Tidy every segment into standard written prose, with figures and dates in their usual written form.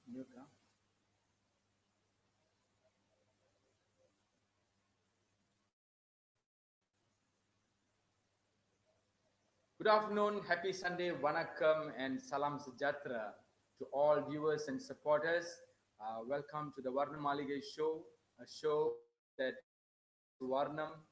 Mute now. Good afternoon, happy Sunday, Vanakkam, and Salam Sejahtera to all viewers and supporters. Welcome to the Varna Maaligai show, a show that Varnam,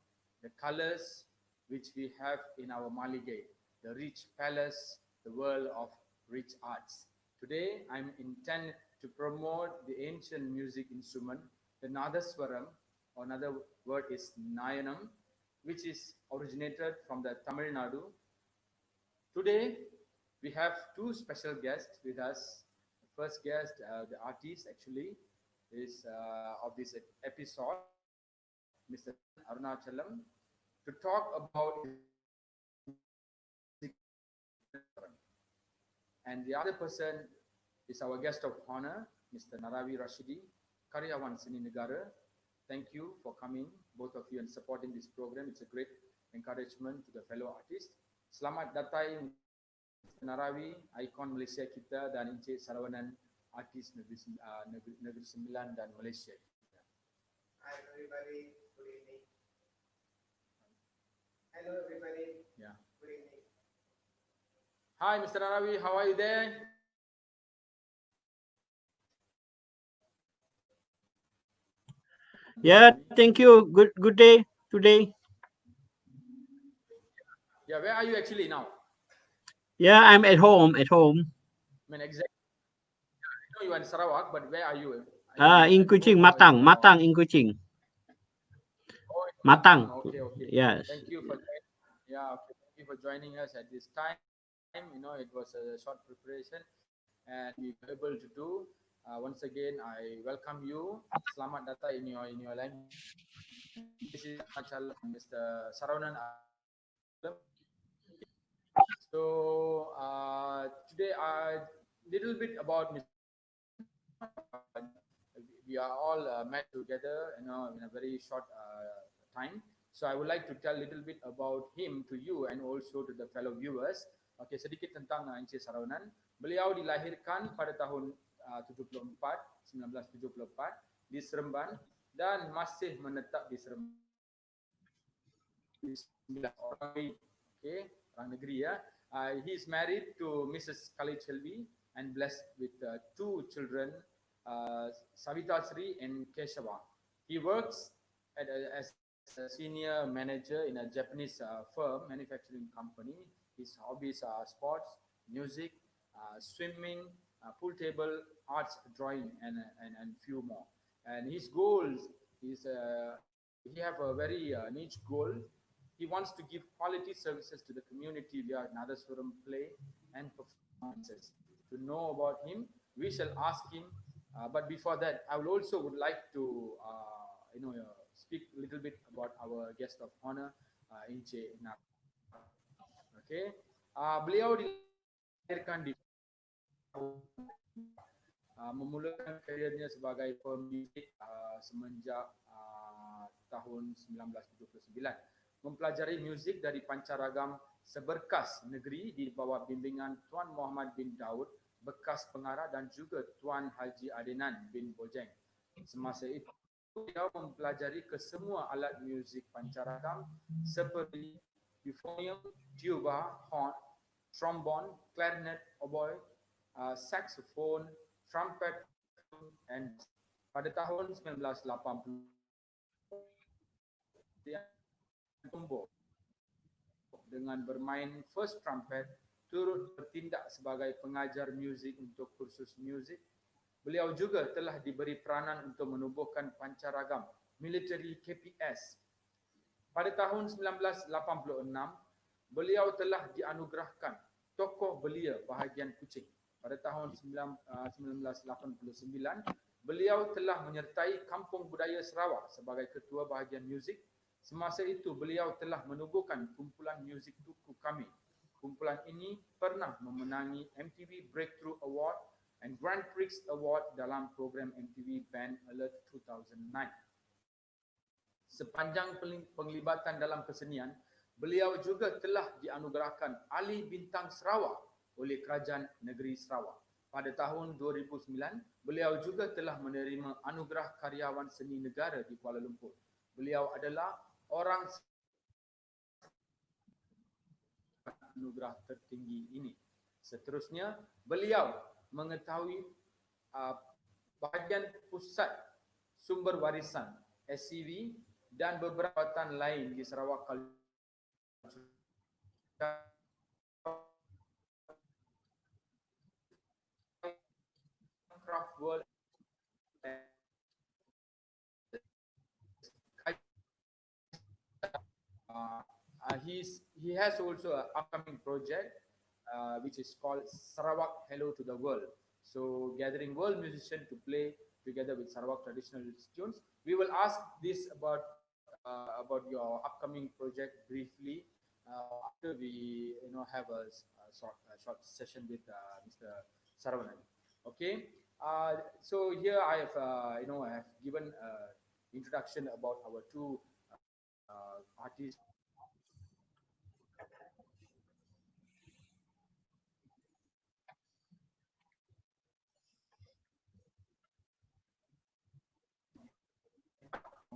the colors which we have in our Maaligai, the rich palace, the world of rich arts. Today, I'm intent to promote the ancient music instrument, the Nadaswaram, or another word is Nayanam, which is originated from the Tamil Nadu. Today, we have two special guests with us. The first guest, the artist actually, is of this episode, Mr. Arunajalam, to talk about music. And the other person is our guest of honor, Mr. Naravi Rashidi, Karyawan Seni Negara. Thank you for coming, both of you, and supporting this program. It's a great encouragement to the fellow artists. Selamat datang Mr. Naravi, ikon Malaysia kita, dan Encik Saravanan, artis Negeri Sembilan dan Malaysia kita. Hi everybody, good evening. Hello everybody. Yeah. Good evening. Hi Mr. Naravi, how are you there? Yeah, thank you. Good day today. Yeah, where are you actually now? Yeah, I'm at home. I mean, exactly. I know you are in Sarawak, but where are you? In Kuching, Matang, in Kuching. Oh, in Matang. Okay. Yes. Thank you for Thank you for joining us at this time. You know, it was a short preparation, and we were able to do. Once again, I welcome you. Selamat datang in your language. This is Mr. Saravanan. So today, little bit about Mr. We are all met together, you know, in a very short time. So I would like to tell a little bit about him to you and also to the fellow viewers. Okay, sedikit tentang Encik Saravanan. Beliau dilahirkan pada tahun 1974 di Seremban dan masih menetap di Seremban. 9 orang, okay, orang negeri ya. He is married to Mrs. Khalid Shelby and blessed with two children, Savita Sri and Keshava. He works as a senior manager in a Japanese firm, manufacturing company. His hobbies are sports, music, swimming, pool table, arts, drawing, and few more. And his goals is he have a very niche goal. He wants to give quality services to the community via Nadaswaram play and performances. To know about him, we shall ask him. But before that, I would also like to speak a little bit about our guest of honor, Encik Nar. Okay, beliau dilahirkan di memulakan kariernya sebagai pemuzik semenjak tahun 1979. Mempelajari muzik dari pancaragam seberkas negeri di bawah bimbingan Tuan Muhammad bin Daud, bekas pengarah, dan juga Tuan Haji Adenan bin Bojeng. Semasa itu, beliau mempelajari kesemua alat muzik pancaragam seperti euphonium, tuba, horn, trombone, clarinet, oboe, saxophone, trumpet, flute, and bass. Pada tahun 1980, Tombo dengan bermain first trumpet turut bertindak sebagai pengajar muzik untuk kursus muzik. Beliau juga telah diberi peranan untuk menubuhkan pancaragam military KPS. Pada tahun 1986, beliau telah dianugerahkan tokoh belia bahagian kucing. Pada tahun 1989, beliau telah menyertai Kampung Budaya Sarawak sebagai ketua bahagian muzik. Semasa itu, beliau telah menubuhkan kumpulan muzik Tuku Kami. Kumpulan ini pernah memenangi MTV Breakthrough Award and Grand Prix Award dalam program MTV Band Alert 2009. Sepanjang penglibatan dalam kesenian, beliau juga telah dianugerahkan Ali Bintang Sarawak oleh Kerajaan Negeri Sarawak. Pada tahun 2009, beliau juga telah menerima anugerah karyawan seni negara di Kuala Lumpur. Beliau adalah orang anugerah tertinggi ini. Seterusnya, beliau mengetahui bahagian pusat sumber warisan SCV dan beberapa jabatan lain di Sarawak Craft World. He has also an upcoming project which is called Sarawak Hello to the World. So gathering world musicians to play together with Sarawak traditional tunes. We will ask this about your upcoming project briefly after we have a short session with Mr. Saravanan. Okay. So here I have I have given introduction about our two artists.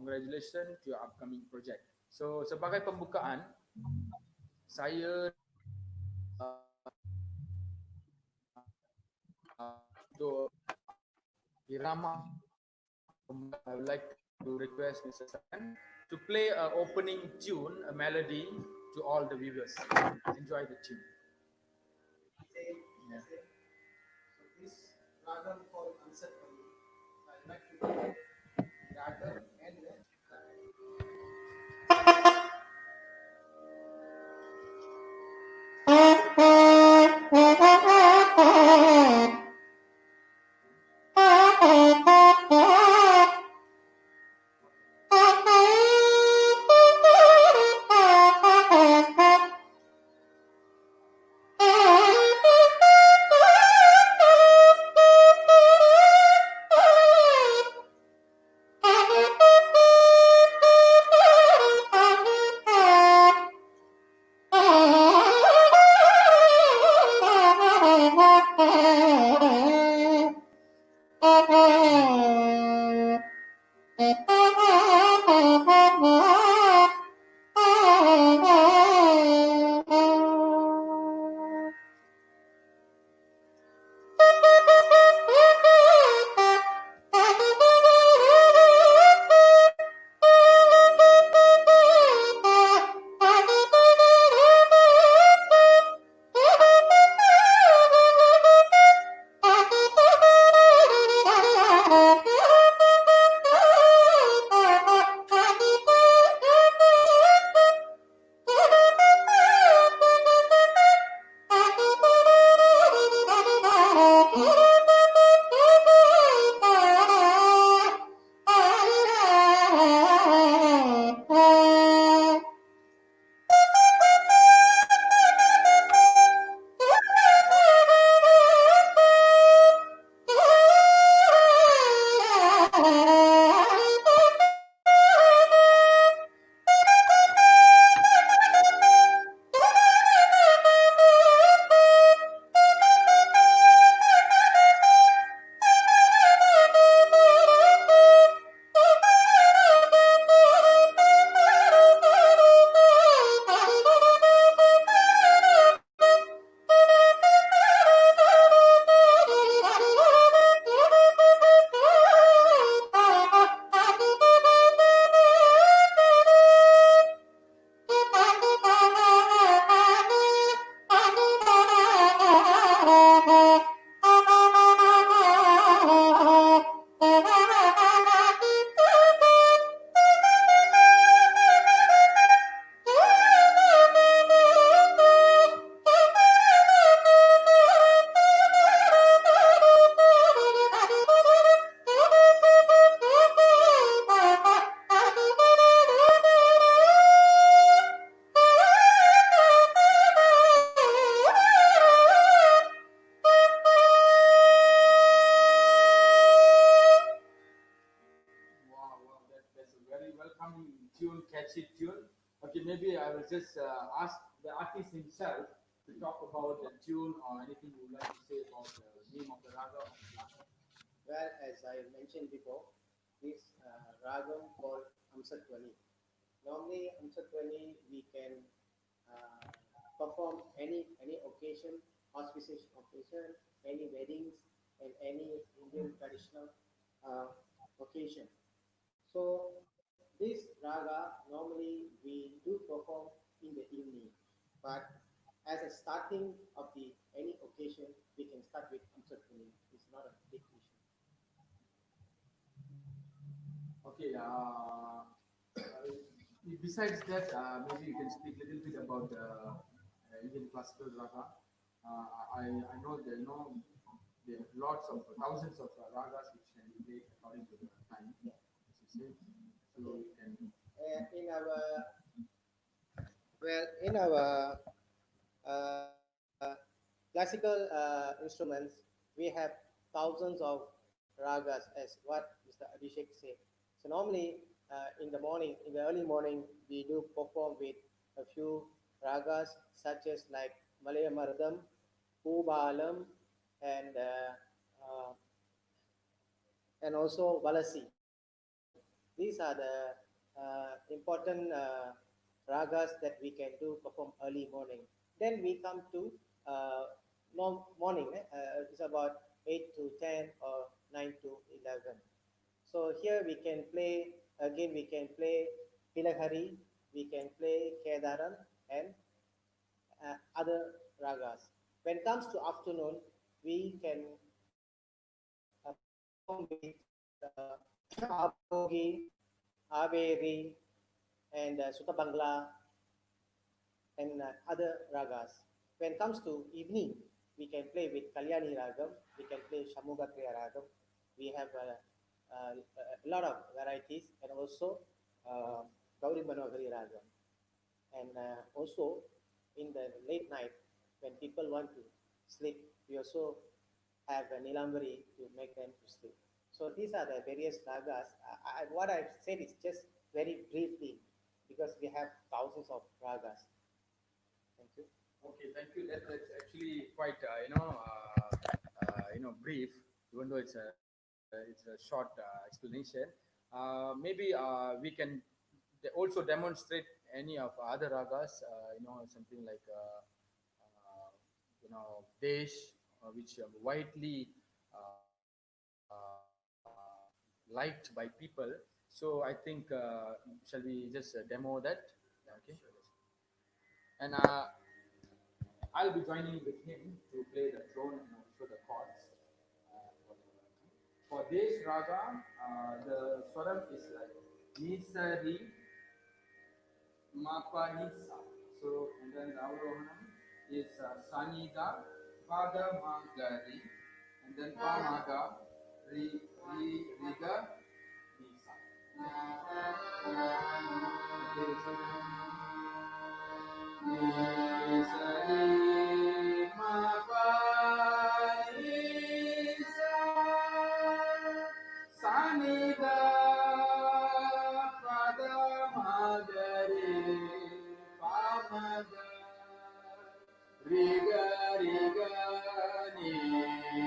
Congratulations to your upcoming project. So sebagai pembukaan, saya untuk irama, I would like to request Mr. Saravanan to play an opening tune, a melody to all the viewers. Enjoy the tune. Yeah. So this ragam called Ansatpalli, I'd like to play ragam and then catchy tune. Okay, maybe I will just ask the artist himself to talk about the tune or anything you would like to say about the name of the raga. Well, as I mentioned before, this ragam called Amsatvani. Normally, Amsatvani we can uh, perform any occasion, auspicious occasion, any weddings, and any Indian traditional uh, occasion. So this raga normally we do perform in the evening, but as a starting of the any occasion, we can start with Amsatvani. It's not a big issue. Okay. Besides that, maybe you can speak a little bit about Indian classical raga. I know that there are lots of thousands of ragas which can be played according to the time, Yeah. as you say. So Okay. you can. In our in our classical instruments, we have thousands of ragas, as what Mr. Abhishek said. So normally, in the morning, in the early morning, we do perform with a few ragas such as like Malaya Maradam, Pubalam, and uh, and also Valasi. These are the important ragas that we can do perform early morning. Then we come to morning. It's about 8 to 10 or 9 to 11. So here we can play again. We can play Pilahari. We can play Kedaran and other ragas. When it comes to afternoon, we can perform with Abogi, Averi, and Sutabangla, and other ragas. When it comes to evening, we can play with Kalyani Ragam, we can play Shamugapriya Ragam. We have a lot of varieties, and also uh, Gauri Manohari Ragam. And also in the late night, when people want to sleep, we also have a Nilambari to make them to sleep. So these are the various ragas. What I've said is just very briefly because we have thousands of ragas. Thank you. Okay, thank you. That's actually quite brief, even though it's a short explanation. Maybe we can also demonstrate any of other ragas. Something like Desh, which are widely liked by people. So I think shall we just demo that? Yeah, okay. And I'll be joining with him to play the throne and also the chords. For this raga, the swaram is like Nisari Mapa Nisa. So, and then the Arohanam is Sanida Pada Magari, and then Pamaga Riga Nisa. Nisari Mapa Nisa Sanida Pada Magari Pamaga Riga Riga Nisa.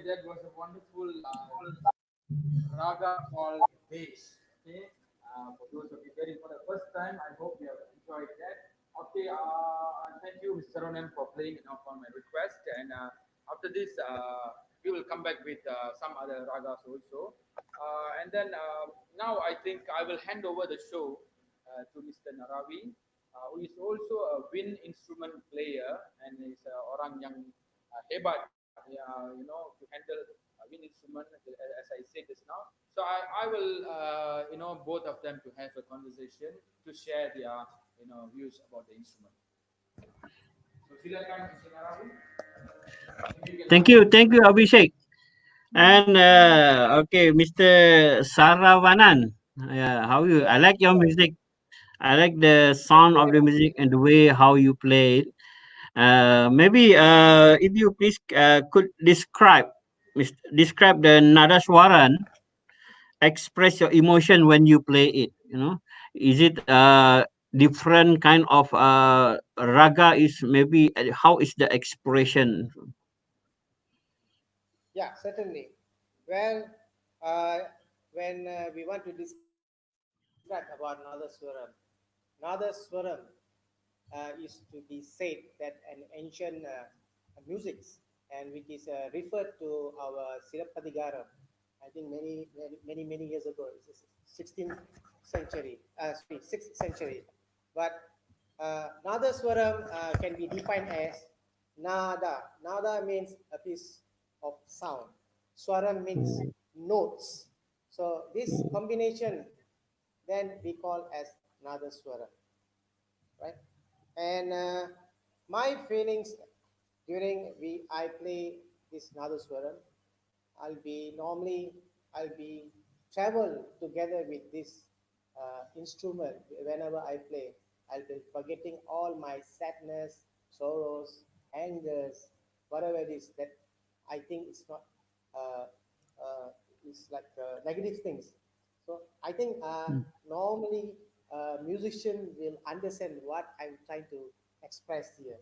that was a wonderful raga called bass. Okay, for those of you getting for the first time, I hope you have enjoyed that. Okay, thank you, Mr. Saravanan, for playing upon my request. And after this, we will come back with some other ragas also. And then now I think I will hand over the show to Mr. Naravi, who is also a wind instrument player and is orang yang hebat, to handle wind instrument, as I said just now. So I will, both of them to have a conversation to share their, views about the instrument. So silakan, Mr. Naravi. Maybe you can ask. Thank you, Abhishek. And okay, Mr. Saravanan. How you? I Yeah, like your music. I like the thank sound you of very the much. music and the way how you play it. Maybe if you please could describe the Nadaswaran, express your emotion when you play it. Is it different kind of raga? Is maybe how is the expression? Yeah, certainly. Well, uh, when we want to describe about Nadaswaram is to be said that an ancient music and which is referred to our Sirapadigaram. I think many years ago, it's 16th century, sorry, 6th century. But Nadaswaram can be defined as Nada. Nada means a piece of sound. Swaram means notes. So this combination then we call as Nadaswaram, right? And my feelings during we I play this Nadaswaram, I'll be travel together with this instrument whenever I play. I'll be forgetting all my sadness, sorrows, angers, whatever it is that I think it's not uh, it's like negative things. So I think normally musician will understand what I'm trying to express here.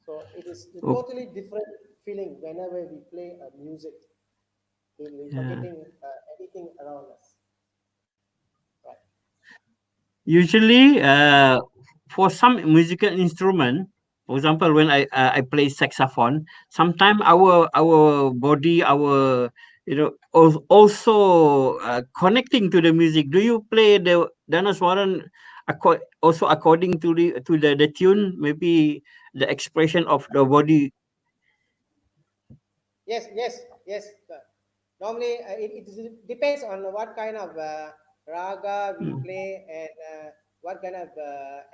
So it is a Oh, totally different feeling whenever we play music. We're yeah. forgetting anything around us. Right. Usually, for some musical instrument, for example, when I play saxophone, sometimes our body, our also connecting to the music. Do you play the Dhanaswaran also according to the tune? Maybe the expression of the body. Yes. Normally, depends on what kind of raga we Mm. play and what kind of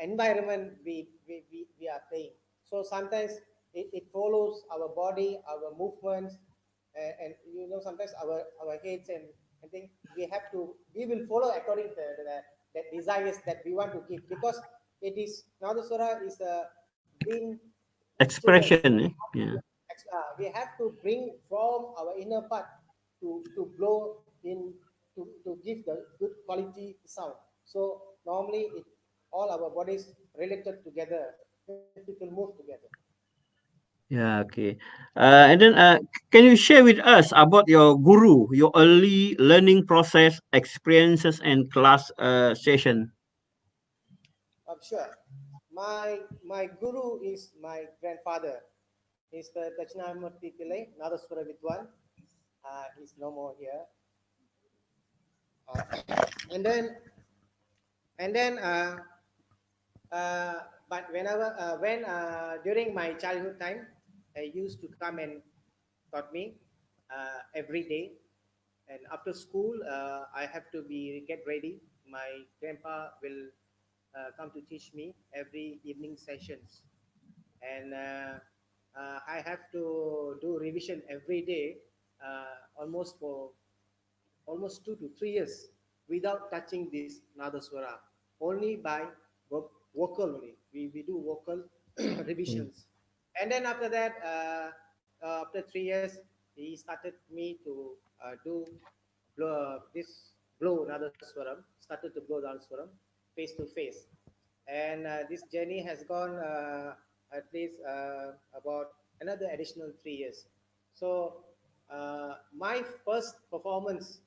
environment we are playing. So sometimes it follows our body, our movements, and sometimes our heads and think we will follow according to the desires that we want to give because it is Nadaswara is a wind instruments. Expression. Yeah. We have to bring from our inner part to blow in to give the good quality sound. So normally all our bodies related together, then people move together. Yeah, okay. And then can you share with us about your guru, your early learning process, experiences, and class session? Sure. My guru is my grandfather, Mr. Dachinamurti Pillai, Nadaswara Vidwan. He's no more here. Uh, and then and then but whenever when during my childhood time, I used to come and taught me every day. And after school, I have to be get ready. My grandpa will come to teach me every evening sessions, and I have to do revision every day, almost for almost 2 to 3 years without touching this Nadaswara, only by vocal only. We do vocal Mm. revisions. And then after that, after 3 years, he started me to this blow Nadaswaram, started to blow Nadaswaram face to face. And this journey has gone at least about another additional 3 years. So my first performance,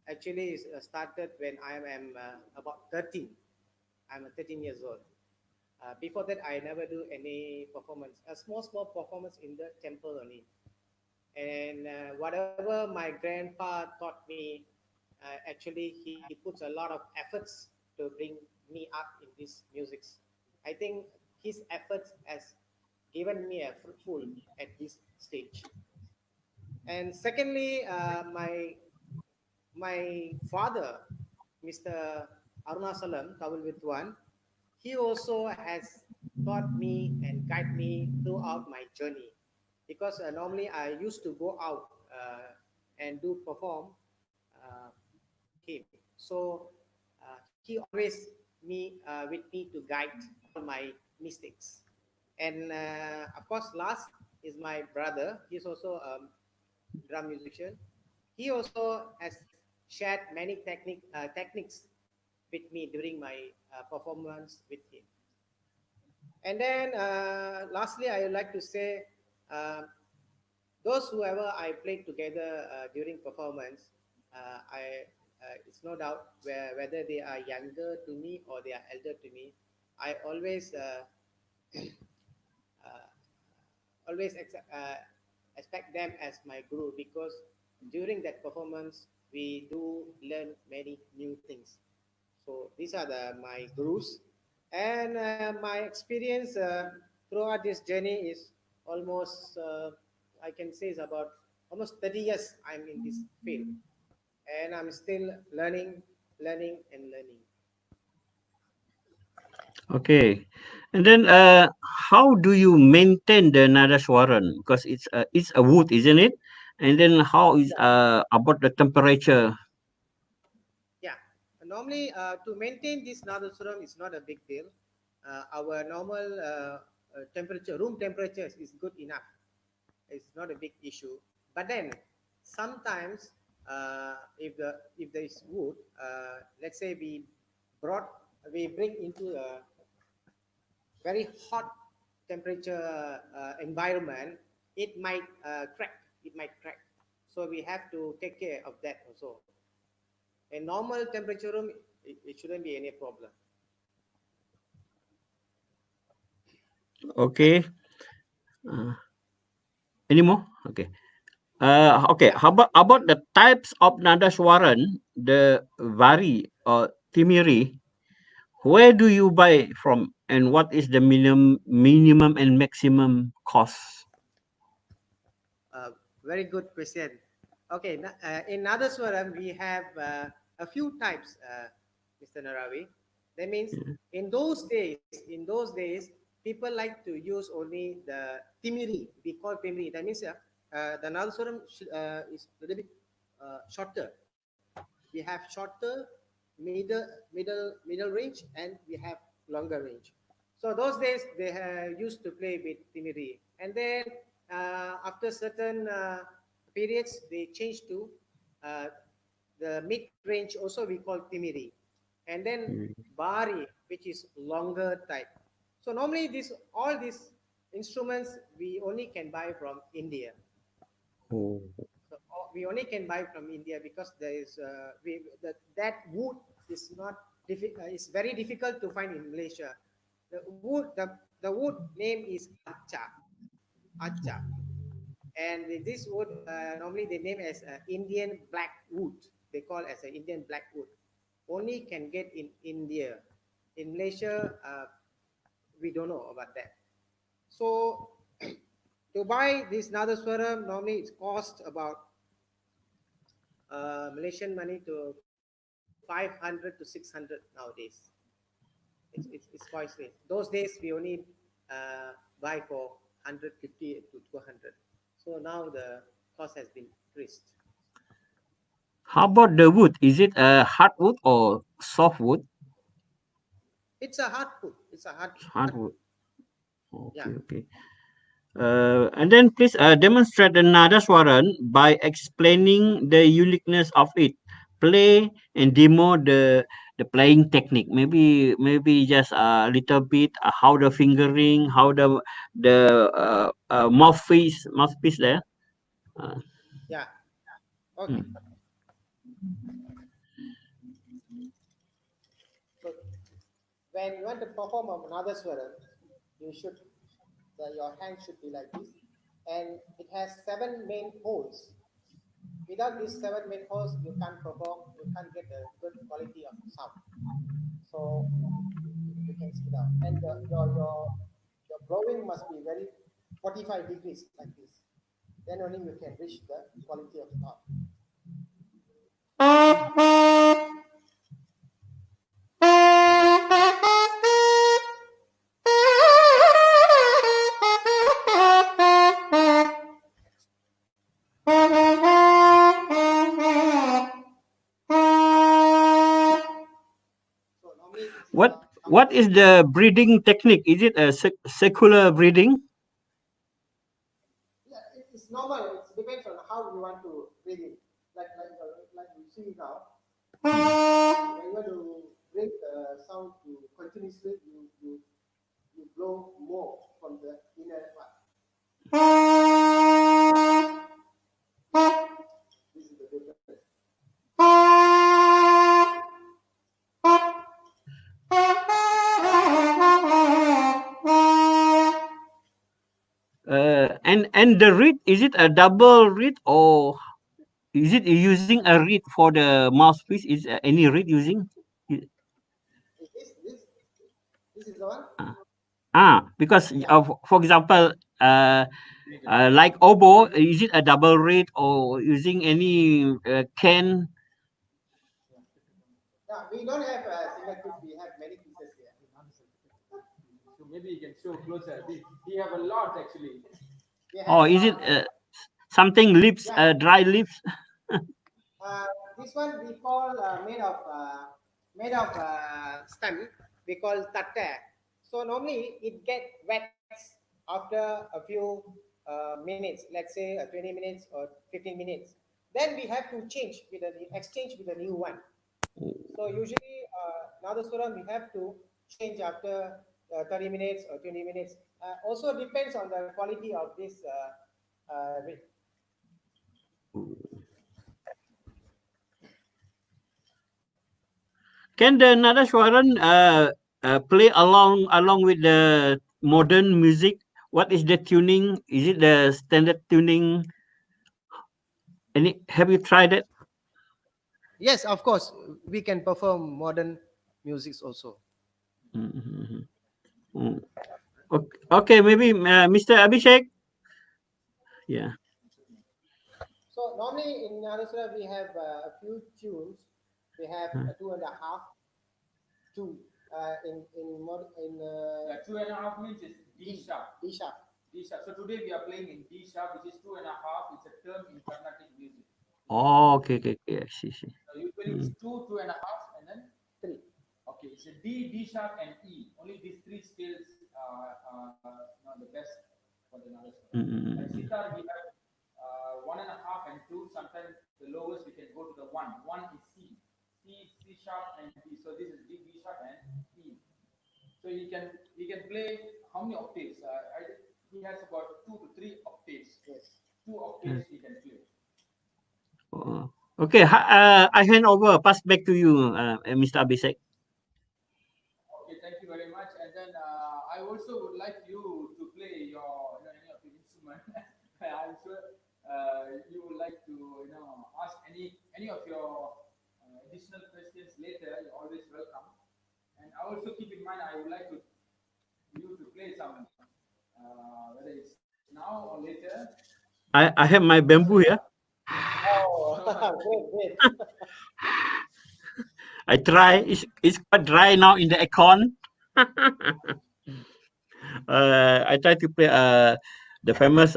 actually is started when I am about 13. I'm 13 years old. Before that, I never do any performance. A small performance in the temple only. And whatever my grandpa taught me, actually he puts a lot of efforts to bring me up in this music. I think his efforts has given me a fruitful at this stage. And secondly, my father, Mr. Arunajalam, Kawalwitwan, he also has taught me and guided me throughout my journey. Because normally I used to go out and do perform with him. So he always with me to guide all my mistakes. And of course, last is my brother. He's also a drum musician. He also has shared many techniques with me during my performance with him. And then lastly, I would like to say uh, those whoever I played together during performance, it's no doubt whether they are younger to me or they are elder to me. I always uh, expect them as my guru because during that performance we do learn many new things. So these are my gurus, and my experience throughout this journey is almost I can say is about almost 30 years I'm in this field, and I'm still learning and learning. Okay. And then how do you maintain the Nadaswaran? Because it's a wood, isn't it? And then how is Yeah, about the temperature? yeah. Normally, to maintain this Nadasuram is not a big deal. Our normal temperature, room temperature is good enough. It's not a big issue. But then sometimes if there is wood, let's say brought we bring into a very hot temperature environment, it might crack. It might crack. So we have to take care of that also. A normal temperature room, it shouldn't be any problem. Okay. Uh, any more? Okay. Okay. Yeah. How about the types of Nadaswaran, the vari or timiri? Where do you buy from, and what is the minimum and maximum cost? Uh, Very good question. Okay, in Nadaswaram, we have a few types, Mr. Naravi. That means in those days, people like to use only the timiri. We call timiri. That means the Nadaswaram is a little bit shorter. We have shorter, middle range, and we have longer range. So those days they used to play with timiri, and then after certain periods they changed to uh, the mid range. Also we call timiri, and then bari, which is longer type. So normally all these instruments we only can buy from India. Oh. So we only can buy from India because there is that wood is not it's very difficult to find in Malaysia. The wood name is acha, and this wood normally they name as Indian black wood. They call as an Indian black wood. Only can get in India. In Malaysia, we don't know about that. So to buy this Nadaswaram, normally it costs about Malaysian money to 500 to 600 nowadays. It's costly. Those days we only buy for 150 to 200. So now the cost has been increased. How about the wood? Is it a hardwood or softwood? It's a hard food. It's a hard Hardwood. food. Yeah. Okay, okay. And then please demonstrate the Nadaswaran by explaining the uniqueness of it. Play and demo the the playing technique. Maybe just a little bit how the fingering, how the mouthpiece there. Uh, Yeah. Okay. mm. So when you want to perform a Nadaswaram, you should your hand should be like this, and it has seven main holes. Without these seven main holes, you can't perform. You can't get a good quality of sound. So you can see that, and your blowing must be very 45 degrees like this. Then only you can reach the quality of sound. So normally this is What how what is the breathing technique? Is it a secular breathing? yeah, it's normal. It depends on how you want to breathe in. Like you see now, when you want to breathe the sound to continuously, you blow more from the inner part. This is the difference. And the reed, is it a double reed or is it using a reed for the mouthpiece? Is any reed using? I- Is this is the one? because Yeah. for example, like oboe, is it a double reed or using any can? Yeah, we don't have a single piece. We have many pieces here. So maybe you can show closer. We have a lot actually. We have Or is it lot. something leaves, Yeah. dry leaves? This one we call made of stem. We call tatte. So normally it get wet after a few minutes. Let's say 20 minutes or 15 minutes. Then we have to change with the exchange with a new one. So usually Nadaswaram we have to change after 30 minutes or 20 minutes. Also depends on the quality of this Can the Nadaswaran play along with the modern music? What is the tuning? Is it the standard tuning? Any? Have you tried it? Yes, of course, we can perform modern music also. Mhm. Mm. Okay, maybe Mr. Abhishek. Yeah. So normally in Narasura we have a few tunes. We have a two and a half, two in 2.5 means is D sharp. D sharp. D sharp. So today we are playing in D sharp, which is 2.5. It's a term in Carnatic music. Oh, okay. I see. So usually it's 2.5, and then Three. okay. It's a D sharp, and E. Only these three scales are not the best for the Nadaswaram. Like Mm-mm. sitar, we have 1.5 and 2. Sometimes the lowest we can go to the 1. 1 is C sharp, and D. So this is D sharp, and E. So he can play how many octaves? He has about 2 to 3 octaves. Yes. 2 octaves he can play. Oh. Okay, I hand over, pass back to you, Mr. Abhishek. Okay, thank you very much. And then I also would like you to play your any of the instrument. I'm sure you would like to ask any of your additional questions later. You're always welcome. And I also keep in mind I would like you to play some whether it's now or later. I have my So bamboo yeah. here. Oh, great. I try. It's quite dry now in the aircon. I try to play the famous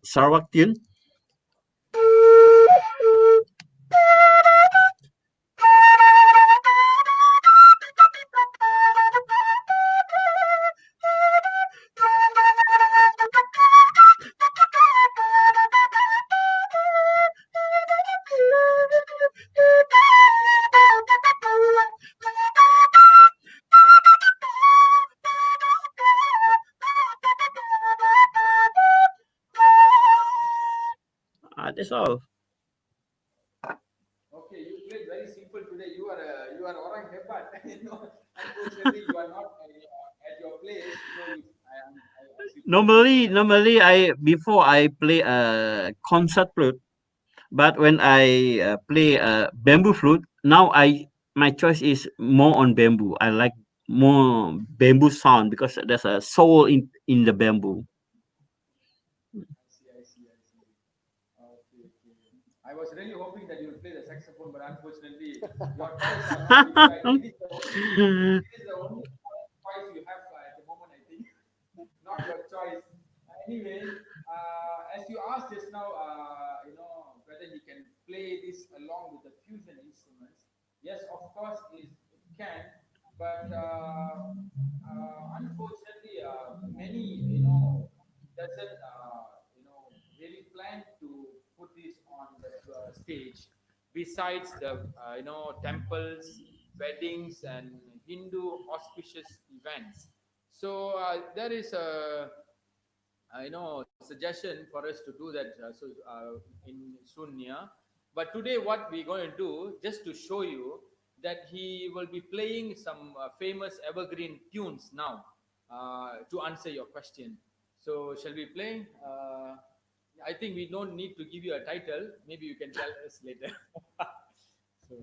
Sarawak tune. That's all. Okay, you played very simple today. You are orang hebat. Unfortunately, you are not at your place. As you told me, Normally, I before I play a concert flute, but when I play a bamboo flute, now my choice is more on bamboo. I like more bamboo sound because there's a soul in the bamboo. I see. Okay, okay. I was really hoping that you will play the saxophone, but unfortunately, your toys are not with you. I think it is the only choice you have at the moment. I think not your choice. Anyway, as you asked just now, whether he can play this along with the fusion instruments. Yes, of course, it can, but unfortunately, many doesn't really plan to put this on the stage. Besides the temples, weddings, and Hindu auspicious events. So there is a suggestion for us to do that in soon near. But today what we're going to do, just to show you that he will be playing some famous evergreen tunes now to answer your question. So shall we play? I think we don't need to give you a title. Maybe you can tell us later. So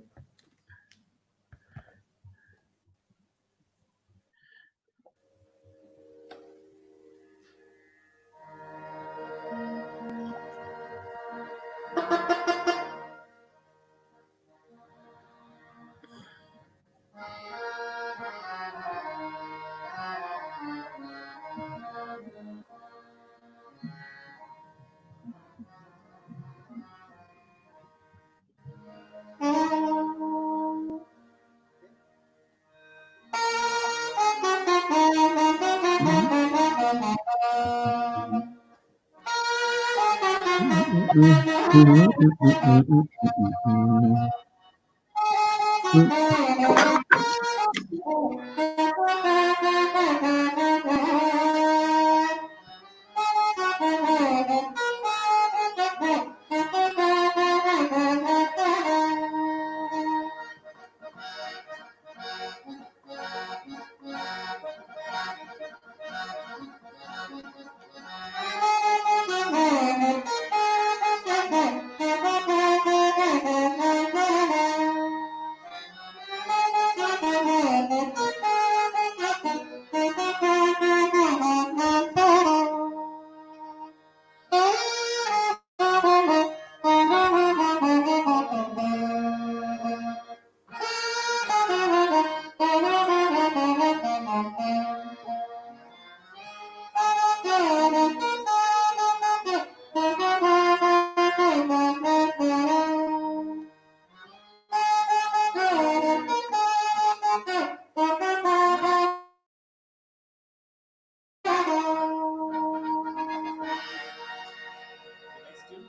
next tune.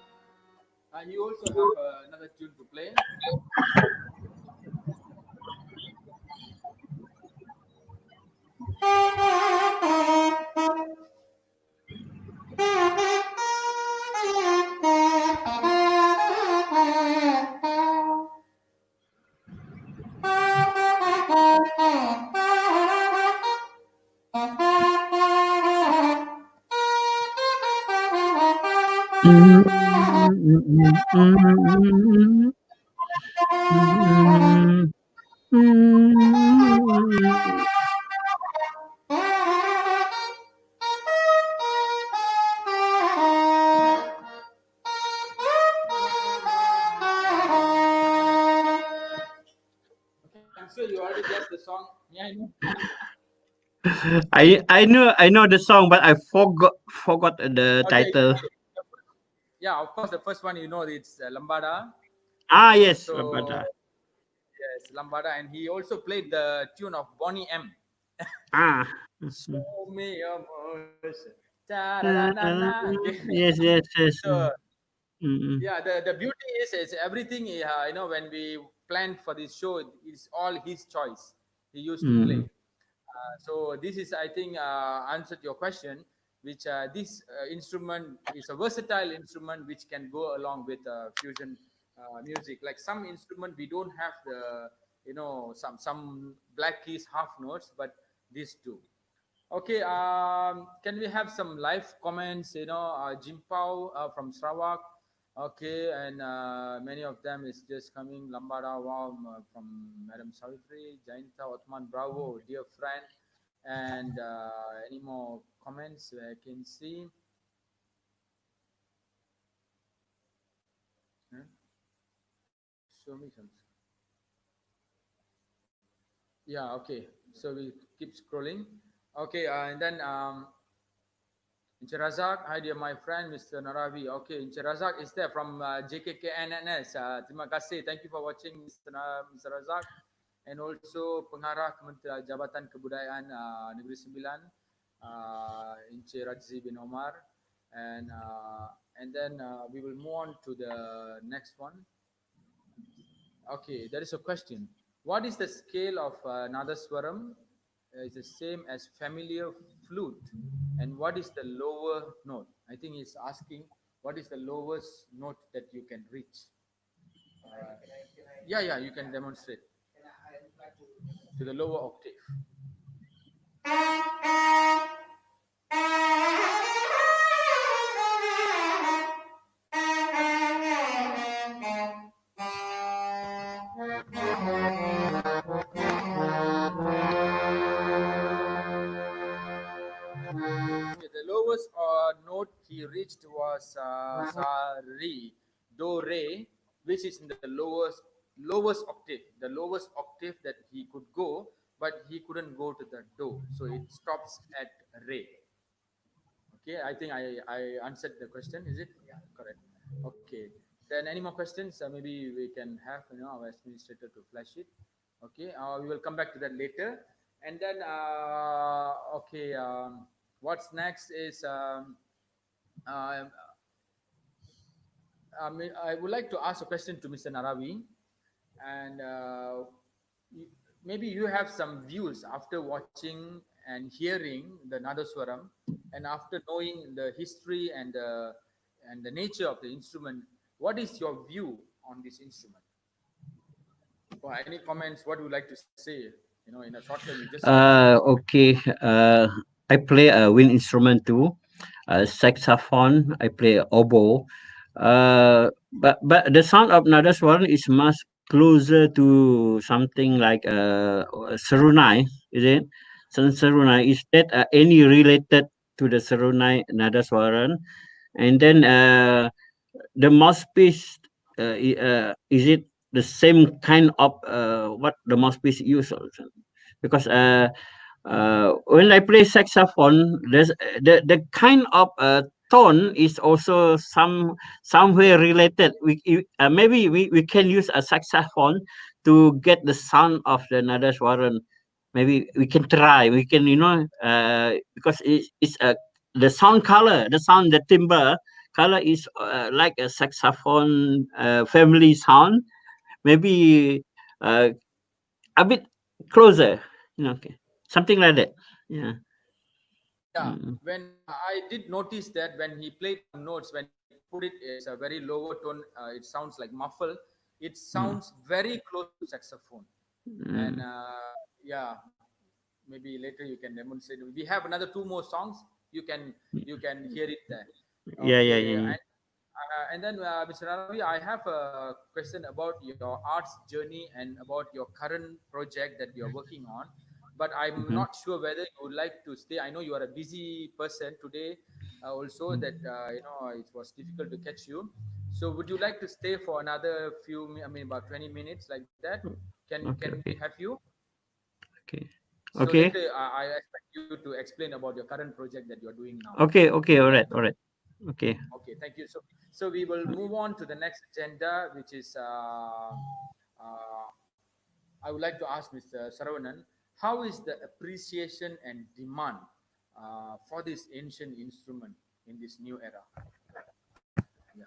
You also have another tune to play. Okay, I'm sure you already guessed the song. Yeah, I know. I know the song, but I forgot the Okay, title. okay. Yeah, of course, the first one it's Lambada, Ah, and yes, also Lambada. yes, Lambada, and he also played the tune of Bonnie M. Ah. Show me your motion. Ta-da-da-da-da. Okay. Yes, yes, yes. So Mm, yeah, the beauty is everything. When we planned for this show, it's all his choice. He used to play. mm, So this is, I think, answered your question. which this instrument is a versatile instrument which can go along with fusion music. Like some instrument we don't have the, some black keys, half notes, but these two. Okay, can we have some live comments? Jimpao from Sarawak. Okay, and many of them is just coming. Lambada, wow, from Madam Savitri, Jainta, Othman, bravo, dear friend. And any more comments I can see? Huh? Show me some. Yeah, okay. So we keep scrolling. Okay, and then Encik Razak, hi dear my friend Mr. Naravi. Okay, Encik Razak is there from JKKNNS. Terima kasih. Thank you for watching Mr. Razak. And also Pengarah Kementerian Jabatan Kebudayaan Negeri Sembilan, Encik Rajzi bin Omar. And then we will move on to the next one. Okay, there is a question. What is the scale of Nadaswaram? Is the same as familiar flute, and what is the lower note? I think he's asking what is the lowest note that you can reach. Yeah, you can demonstrate to the lower octave. The lowest note he reached was sa re do re, which is in the lowest octave, the lowest octave that he could go, but he couldn't go to the do, so it stops at re. Okay, I think I answered the question. Is it? Yeah, correct. Okay. Then any more questions? Maybe we can have our administrator to flash it. Okay. We will come back to that later. And then okay. What's next is uh, I would like to ask a question to Mr. Naravi, and maybe you have some views after watching and hearing the Nadaswaram, and after knowing the history and the nature of the instrument. What is your view on this instrument? Or any comments? What would you like to say? In a short term, you just. Okay. I play a wind instrument too, saxophone. I play oboe. But the sound of Nadaswaran is much closer to something like Serunai, is it? Serunai, is that any related to the Serunai Nadaswaran? And then the mouthpiece, is it the same kind of what the mouthpiece use also? Because when I play saxophone, there's the kind of tone is also somewhere related. Maybe we can use a saxophone to get the sound of the Nadaswaran. Maybe we can try. We can because it's the sound color, the timbre color is like a saxophone family sound. Maybe a bit closer. Okay, something like that. Yeah. Yeah, when I did notice that when he played some notes, when he put it as a very lower tone, it sounds like muffle. It sounds very close to saxophone. And yeah, maybe later you can demonstrate. We have another two more songs. You can hear it there. Okay, Yeah. and then Mr. Ravi, I have a question about your arts journey and about your current project that you're working on. But I'm not sure whether you would like to stay. I know you are a busy person today, also that it was difficult to catch you. So would you like to stay for another about 20 minutes like that? Can we Okay. have you? Okay. So Okay. later, I expect you to explain about your current project that you're doing now. Okay. All Okay. right. All right. Okay. Okay, thank you. So we will move on to the next agenda, which is I would like to ask Mr. Saravanan, how is the appreciation and demand for this ancient instrument in this new era? Yeah.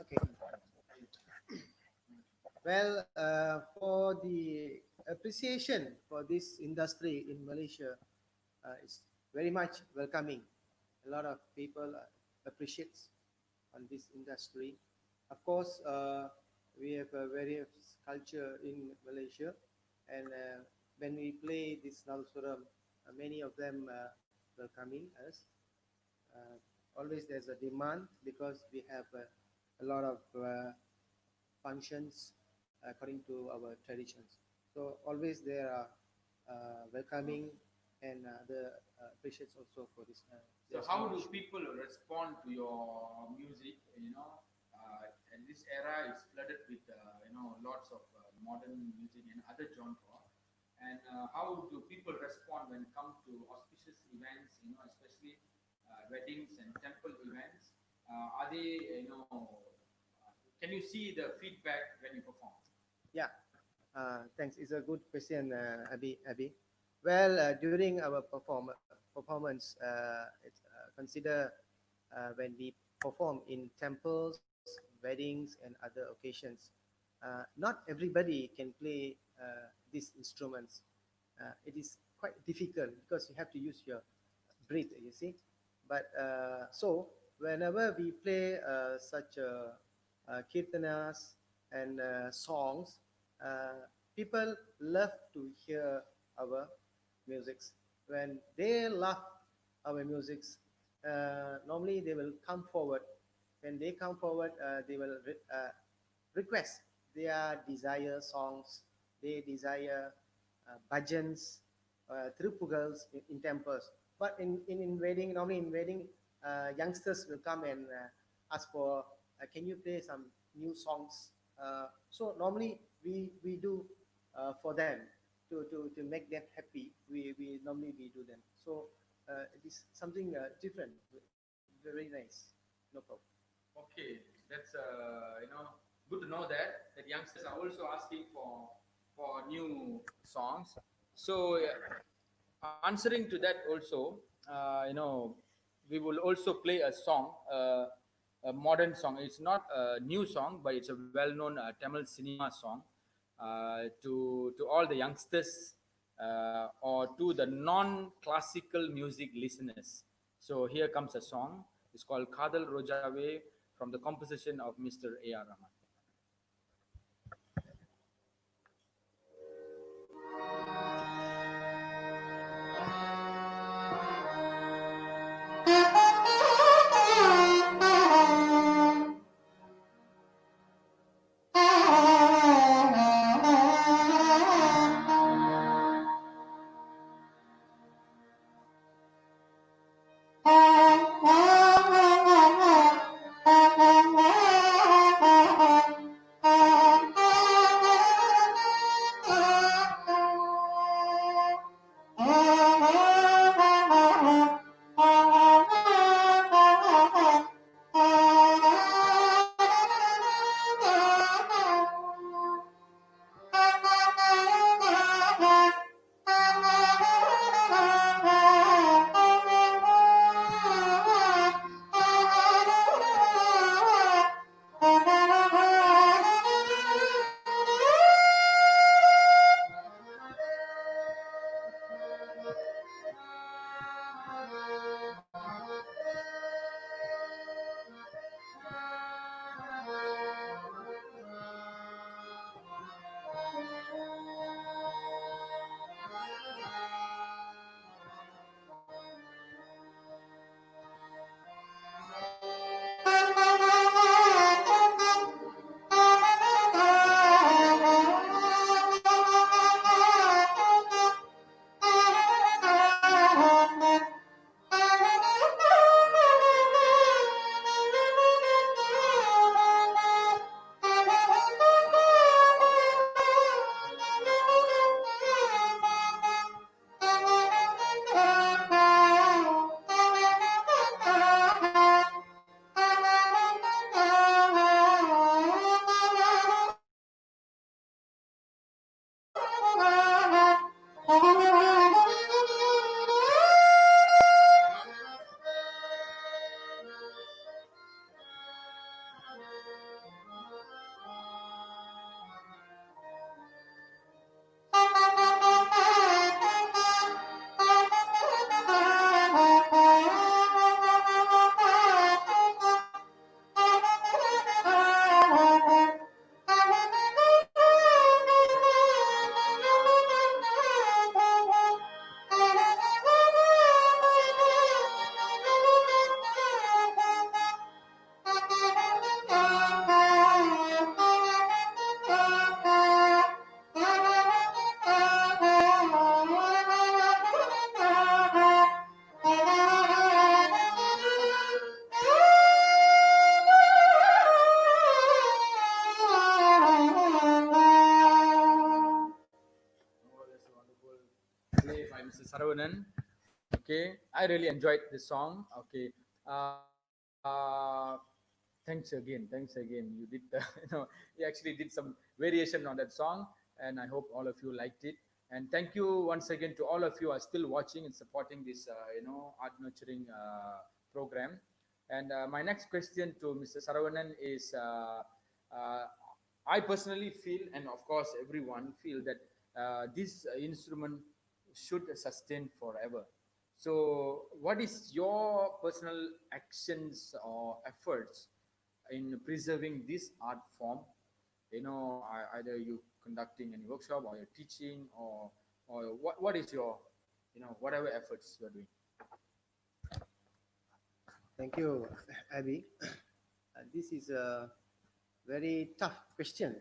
Okay. Well, for the appreciation for this industry in Malaysia is very much welcoming. a lot of people appreciates on this industry. Of course, we have a various culture in Malaysia, and when we play this Nadaswaram, many of them will come in us. Uh, Always there's a demand because we have a lot of functions according to our traditions. So always there are welcoming and the appreciates also for this. So their how do song. people respond to your music? And this era is flooded with lots of modern music and other genre. And how do people respond when it comes to auspicious events? Especially weddings and temple events. Are they can you see the feedback when you perform? Yeah, thanks. It's a good question, Abby. Well, during our performance, it's consider when we perform in temples, weddings, and other occasions. Not everybody can play these instruments. It is quite difficult because you have to use your breath, you see. But so whenever we play such kirtanas and songs, people love to hear our musics. When they love our musics, normally they will come forward. When they come forward, they will request their desire songs. They desire bhajans, tripugals in temples. But in wedding, normally in wedding, youngsters will come and ask for, can you play some new songs? So normally we do for them to make them happy. We normally we do them. So it is something different, very nice, no problem. Okay, that's good to know that youngsters are also asking for new songs. So answering to that also, we will also play a song, a modern song. It's not a new song, but it's a well-known Tamil cinema song to all the youngsters or to the non-classical music listeners. So here comes a song. It's called Kadal Rojave from the composition of Mr. A.R. Rahman. Thank you. Saravanan. Okay, I really enjoyed the song. Okay, thanks again, you did you actually did some variation on that song, and I hope all of you liked it. And thank you once again to all of you who are still watching and supporting this art nurturing program. And my next question to Mr. Saravanan is, uh, I personally feel, and of course everyone feel, that this instrument should sustain forever. So, what is your personal actions or efforts in preserving this art form? Either you conducting any workshop, or you're teaching, or what is your, whatever efforts you're doing. Thank you, Abby. This is a very tough question.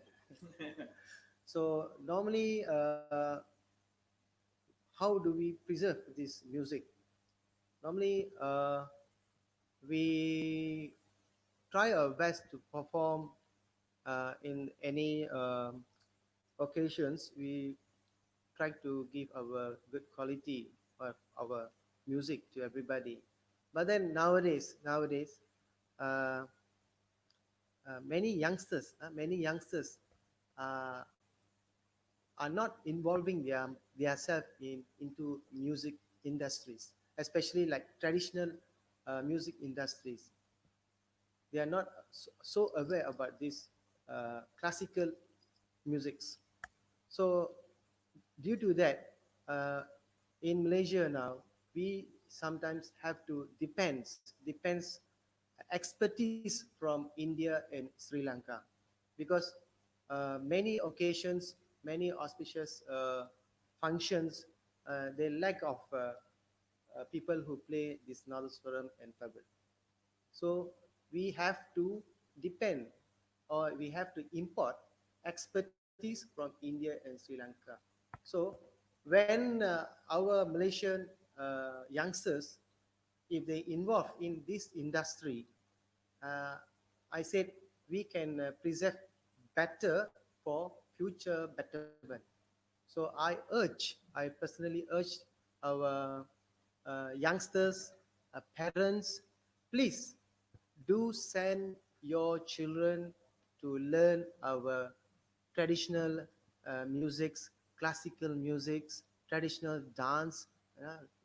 So normally, how do we preserve this music? Normally, we try our best to perform in any occasions. We try to give our good quality of our music to everybody. But then nowadays, uh, many youngsters uh, are not involving their self into music industries, especially like traditional music industries. They are not so aware about this classical musics. So due to that, in Malaysia now, we sometimes have to depends expertise from India and Sri Lanka, because many occasions, many auspicious functions, they lack of people who play this Nadaswaram and tabla. So we have to depend, or we have to import expertise from India and Sri Lanka. So when our Malaysian youngsters, if they involve in this industry, uh, I said we can preserve better for future betterment. So I personally urge our youngsters, parents, please do send your children to learn our traditional musics, classical musics, traditional dance.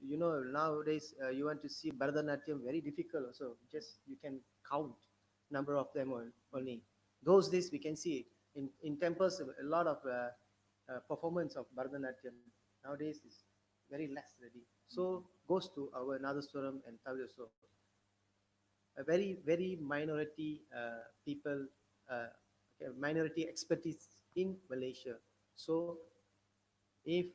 Nowadays you want to see Bharatanatyam, very difficult. Also, just you can count number of them only. Those days we can see in temples a lot of performance of Bharatanatyam. Nowadays is very less already. So goes to our Nadaswaram and Tavil. So a very minority people, uh, minority expertise in Malaysia. So if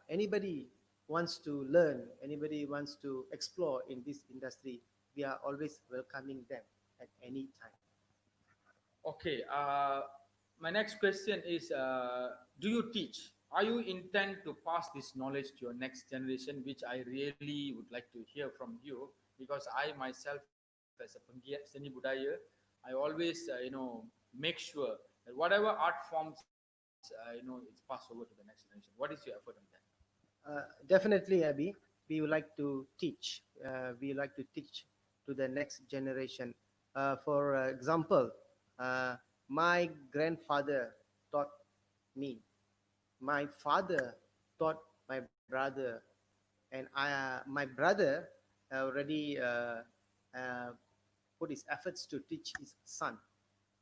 anybody wants to learn, anybody wants to explore in this industry, we are always welcoming them at any time. Okay. My next question is: do you teach? Are you intend to pass this knowledge to your next generation? Which I really would like to hear from you, because I myself, as a penggiat seni budaya, I always make sure that whatever art forms it's passed over to the next generation. What is your effort on that? Definitely, Abby, we would like to teach. We like to teach to the next generation. For example, uh, my grandfather taught me. My father taught my brother, and my brother already put his efforts to teach his son.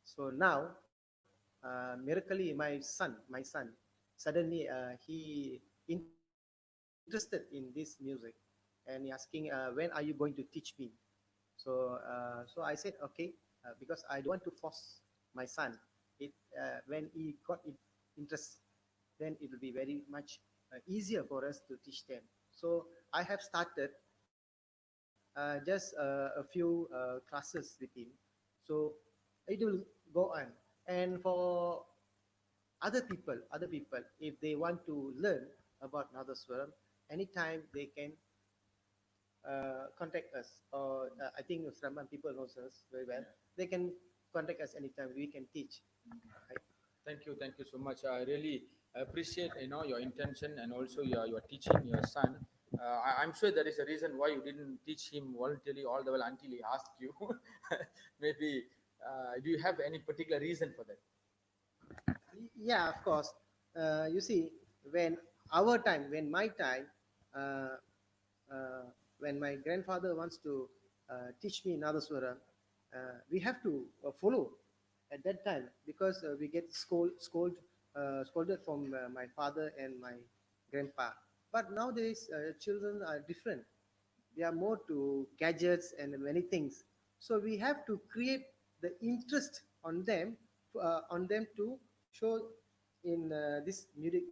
So now, miraculously, my son, suddenly he interested in this music, and he asking, when are you going to teach me? So I said, okay, because I don't want to force my son. When he got interest, then it will be very much easier for us to teach them. So I have started just a few classes with him. So it will go on. And for other people, if they want to learn about Nadaswaram, anytime they can contact us. Or I think Shriman people knows us very well. Yeah. They can contact us anytime. We can teach. Right? Thank you so much. I really appreciate your intention, and also your teaching your son. I'm sure there is a reason why you didn't teach him voluntarily all the while until he asked you. Maybe, do you have any particular reason for that? Yeah, of course. You see, when our time, when my time, uh, uh, when my grandfather wants to teach me Nadaswaram, we have to follow at that time because we get scolded from my father and my grandpa. But nowadays, children are different. They are more to gadgets and many things. So we have to create the interest on them to show in this music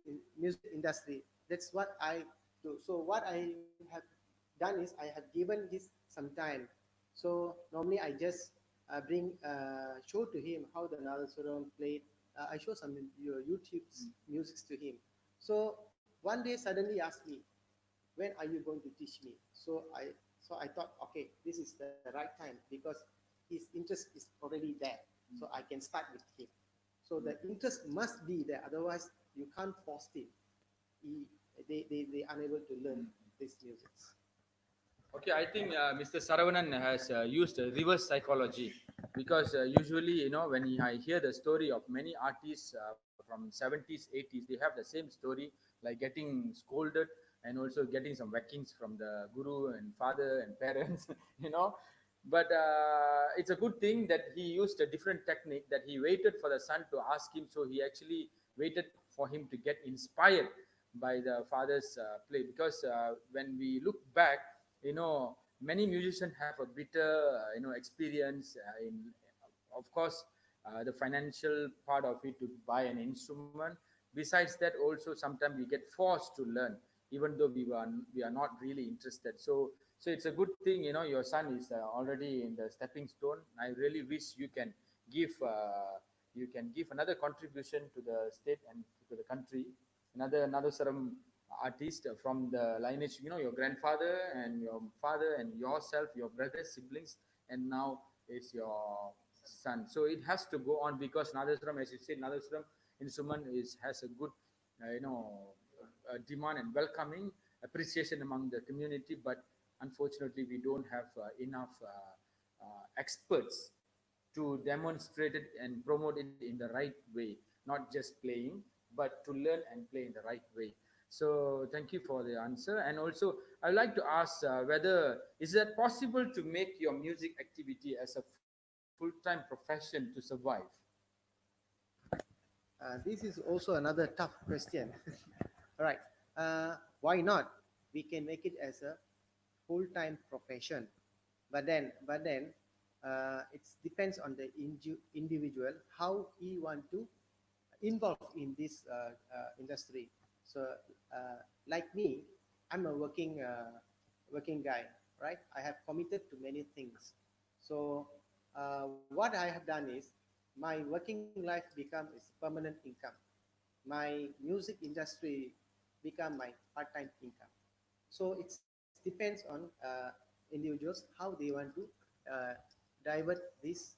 industry. That's what I do. So what I have done is I have given this some time. So normally I just bring show to him how the Nadaswaram played. I show some YouTube musics to him. So one day suddenly asked me, when are you going to teach me? So I thought, okay, this is the right time because his interest is already there, so I can start with him. So the interest must be there, otherwise you can't force him. he, they unable to learn these musics. Okay, I think Mr. Saravanan has used reverse psychology because usually, when I hear the story of many artists from 70s, 80s, they have the same story, like getting scolded and also getting some whackings from the guru and father and parents, you know. But it's a good thing that he used a different technique, that he waited for the son to ask him. So he actually waited for him to get inspired by the father's play. Because when we look back, many musicians have a bitter experience in, of course, the financial part of it to buy an instrument. Besides that, also sometimes we get forced to learn even though we are not really interested. So it's a good thing, your son is already in the stepping stone. I really wish you can give another contribution to the state and to the country, another Saram artist from the lineage, your grandfather and your father and yourself, your brothers, siblings, and now is your son. So it has to go on because Nadaswaram, as you said, Nadaswaram instrument has a good, demand and welcoming appreciation among the community. But unfortunately, we don't have enough experts to demonstrate it and promote it in the right way, not just playing, but to learn and play in the right way. So thank you for the answer. And also, I'd like to ask whether is it possible to make your music activity as a full-time profession to survive? This is also another tough question. All right. Why not? We can make it as a full-time profession, but then it depends on the individual how he want to involve in this industry. So, like me, I'm a working guy, right? I have committed to many things. So, what I have done is my working life become is permanent income. My music industry become my part-time income. So it depends on individuals how they want to uh, divert this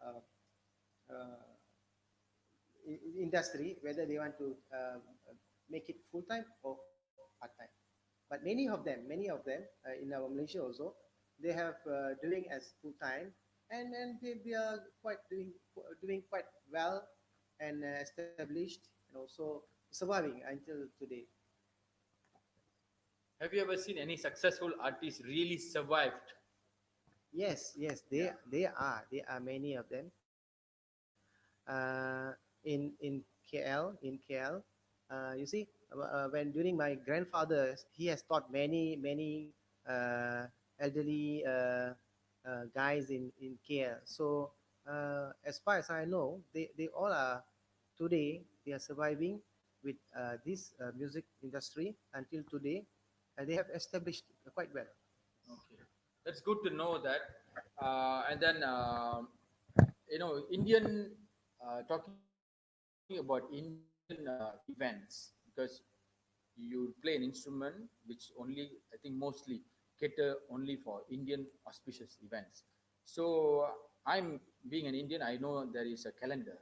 uh, uh, industry, whether they want to make it full time or part time. But many of them in our Malaysia also, they have doing as full time, and they are quite doing quite well and established and also surviving until today. Have you ever seen any successful artist really survived? Yes, yes, Yeah. there are many of them. In KL, you see, when during my grandfather, he has taught many elderly guys in KL. So as far as I know, they all are today. They are surviving with this music industry until today, and they have established quite well. Okay, that's good to know that. And then, Indian, talking about Indian events, because you play an instrument which only, I think, mostly cater only for Indian auspicious events. So I'm being an Indian, I know there is a calendar,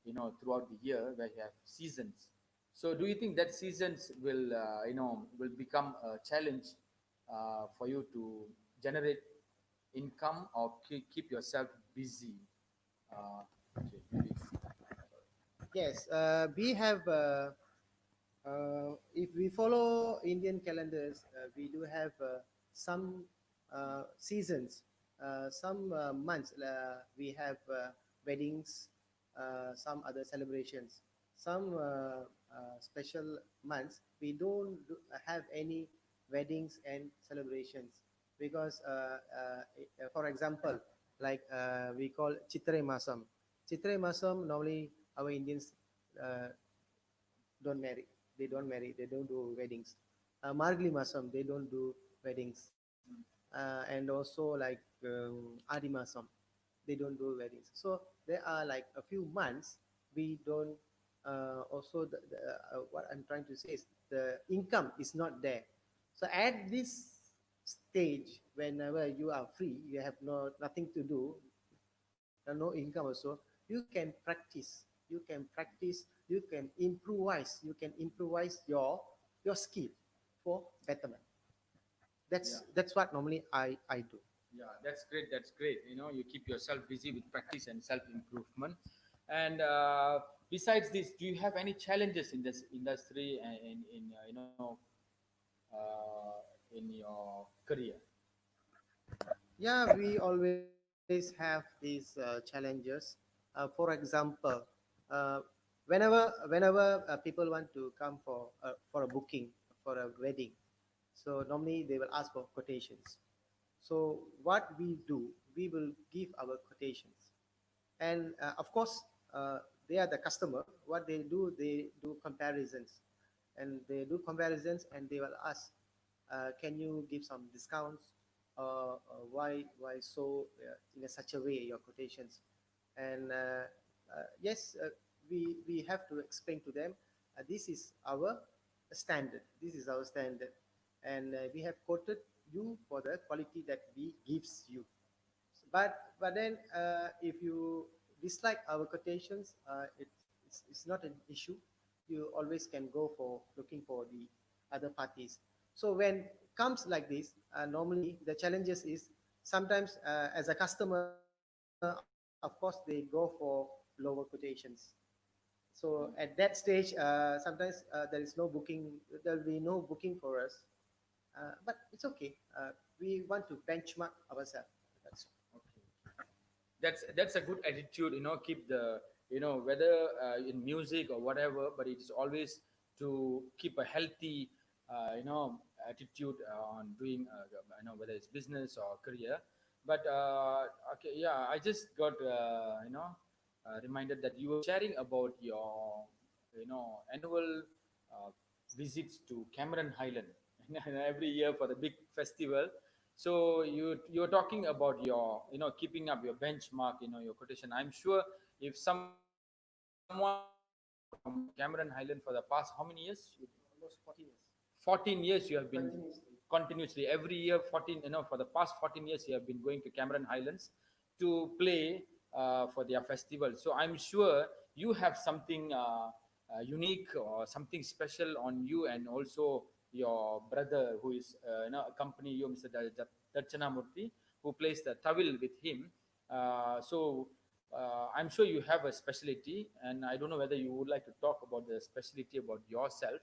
throughout the year where you have seasons. So do you think that seasons will will become a challenge for you to generate income or keep yourself busy? Okay, maybe. Yes, we have. If we follow Indian calendars, we do have some seasons, some months. We have weddings, some other celebrations, some special months. We don't have any weddings and celebrations because, for example, like we call Chitre Masam. Chitre Masam normally our Indians uh, don't marry. They don't marry. They don't do weddings. Margli Masam, they don't do weddings. And also like Adi Masam, they don't do weddings. So there are like a few months we don't. Also, what I'm trying to say is the income is not there. So at this stage, whenever you are free, you have nothing to do, no income also, you can practice. You can improvise. You can improvise your skill for betterment. Yeah. That's what normally I do. Yeah, that's great. That's great. You keep yourself busy with practice and self improvement. And besides this, do you have any challenges in this industry and in your career? Yeah, we always have these challenges. For example, uh, whenever people want to come for a booking for a wedding, so normally they will ask for quotations. So what we do, we will give our quotations, and of course, they are the customer. What they do, they do comparisons, and they will ask, can you give some discounts? Why so in a such a way your quotations? And yes, we have to explain to them, this is our standard. This is our standard, and we have quoted you for the quality that we gives you. But then if you dislike our quotations, it's not an issue. You always can go for looking for the other parties. So when comes like this, normally the challenges is sometimes as a customer, of course they go for lower quotations. So at that stage, sometimes there is no booking. There will be no booking for us. But it's okay. We want to benchmark ourselves. That's Okay. That's a good attitude. Keep the whether in music or whatever, but it's always to keep a healthy attitude on doing whether it's business or career. But okay, yeah, I just got reminded that you were sharing about your annual uh, visits to Cameron Highland every year for the big festival. So you're talking about your keeping up your benchmark, your quotation. I'm sure if someone from Cameron Highland for the past how many years? almost 40 years. 14 years you have been Continuously. continuously every year. 14, for the past 14 years you have been going to Cameron Highlands to play for their festival. So I'm sure you have something unique or something special on you, and also your brother who is accompany you, Mr. Darchana Murthy, who plays the tawil with him. I'm sure you have a specialty, and I don't know whether you would like to talk about the specialty about yourself,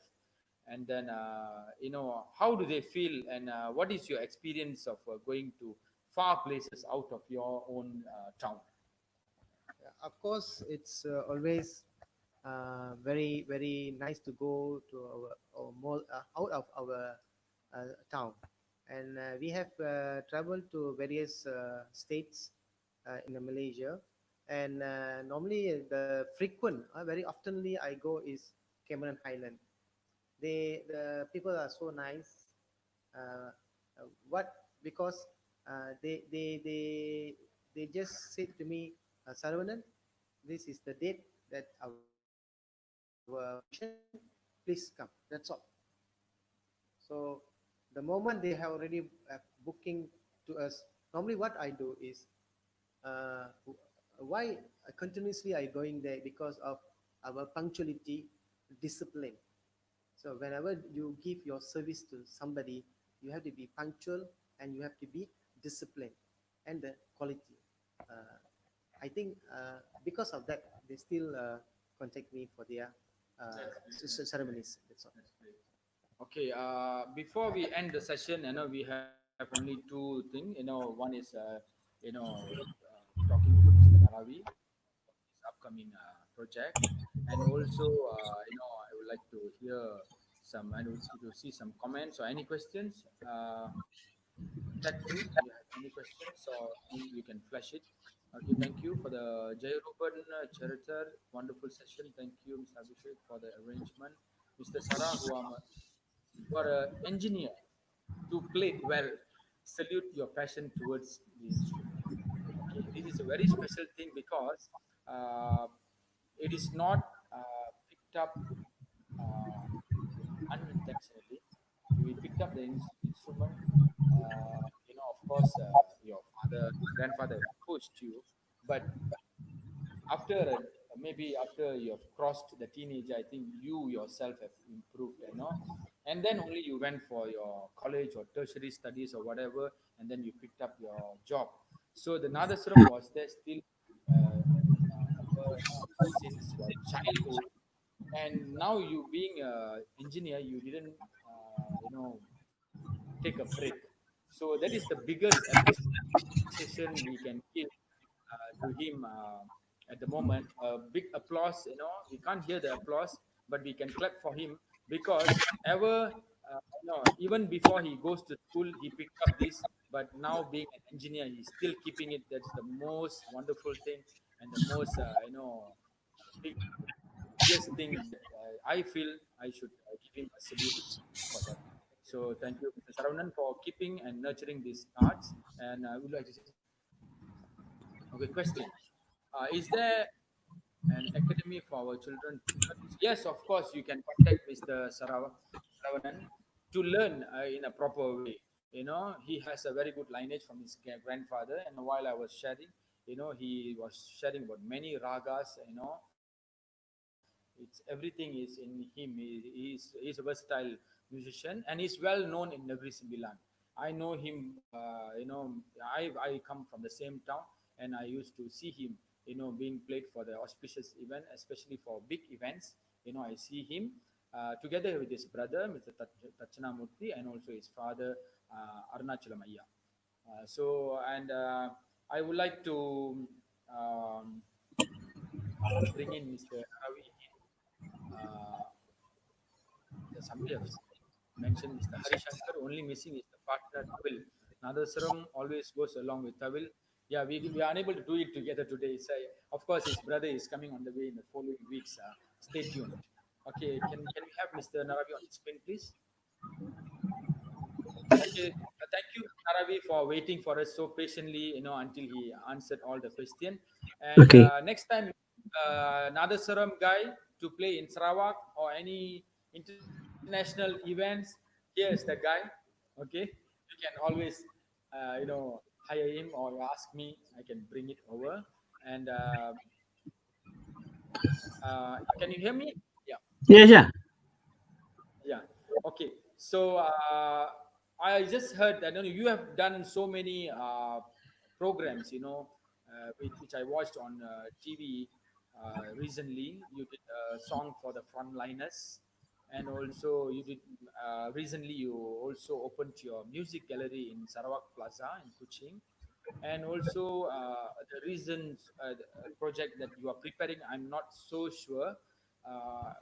and then how do they feel, and what is your experience of going to far places out of your own town? Yeah, of course, it's always very very nice to go to our more out of our town, and we have traveled to various states in Malaysia, and normally the frequent, very oftenly I go is Cameron Highland. The people are so nice. What because they just said to me, Saravanan, this is the date that our function. Please come. That's all. So the moment they have already booking to us, normally what I do is, why continuously I going there, because of our punctuality. discipline. So whenever you give your service to somebody, you have to be punctual and you have to be disciplined and the quality. Uh, I think because of that, they still contact me for their That's great. ceremonies. That's all. That's great. Okay, before we end the session, we have only two things. One is, talking to Mr. Naravi about his upcoming project, and also, I would like to hear some, and to see some comments or any questions. Chat through. You have any questions, or you can flash it. Okay, thank you for the Jairuban Charitar. Wonderful session. Thank you, Mr. Abhishek, for the arrangement. Mr. Sarah, who are an engineer to play it well. Salute your passion towards the instrument. Okay, this is a very special thing because uh, it is not picked up uh, unintentionally. We picked up the instrument. Of course, your grandfather pushed you, but after maybe after you have crossed the teenager, I think you yourself have improved, and then only you went for your college or tertiary studies or whatever, and then you picked up your job. So the Nadaswaram was there still since your childhood, and now you being a engineer, you didn't take a break. So that is the biggest appreciation we can give to him at the moment. A big applause, we can't hear the applause, but we can clap for him because even before he goes to school, he picked up this. But now being an engineer, he's still keeping it. That's the most wonderful thing and the most biggest thing that I feel I should give him a salute for that. So thank you, Mr. Saravanan, for keeping and nurturing these arts. And I would like to say something. Okay, question. Is there an academy for our children to learn this? Yes, of course, you can contact Mr. Saravanan to learn in a proper way. He has a very good lineage from his grandfather. And while I was sharing, he was sharing about many ragas. Everything is in him. He's a versatile musician, and he's well known in Negeri Sembilan. I know him. I come from the same town, and I used to see him. Being played for the auspicious event, especially for big events. I see him together with his brother, Mr. Tachanamurthy, and also his father, Arunajalam. And I would like to um, bring in Mr. Ravi. Uh, Somebody has mentioned Mr. Harishankar. Only missing is the partner Tawil. Nadaswaram always goes along with Tawil. Yeah, we are unable to do it together today. So, of course, his brother is coming on the way in the following weeks. Stay tuned. Okay, can we have Mr. Naravi on the screen, please? Okay, thank you, Naravi, for waiting for us so patiently, until he answered all the question. And Okay. next time, Nadaswaram guy to play in Sarawak or any international events, here's the guy. Okay, you can always, hire him or ask me. I can bring it over. And can you hear me? Yeah. Yes, yeah. Yeah. Okay. So I just heard that you have done so many programs, which I watched on TV recently. You did a song for the frontliners, and also you did recently. You also opened your music gallery in Sarawak Plaza in Kuching, and also the reasons project that you are preparing. I'm not so sure.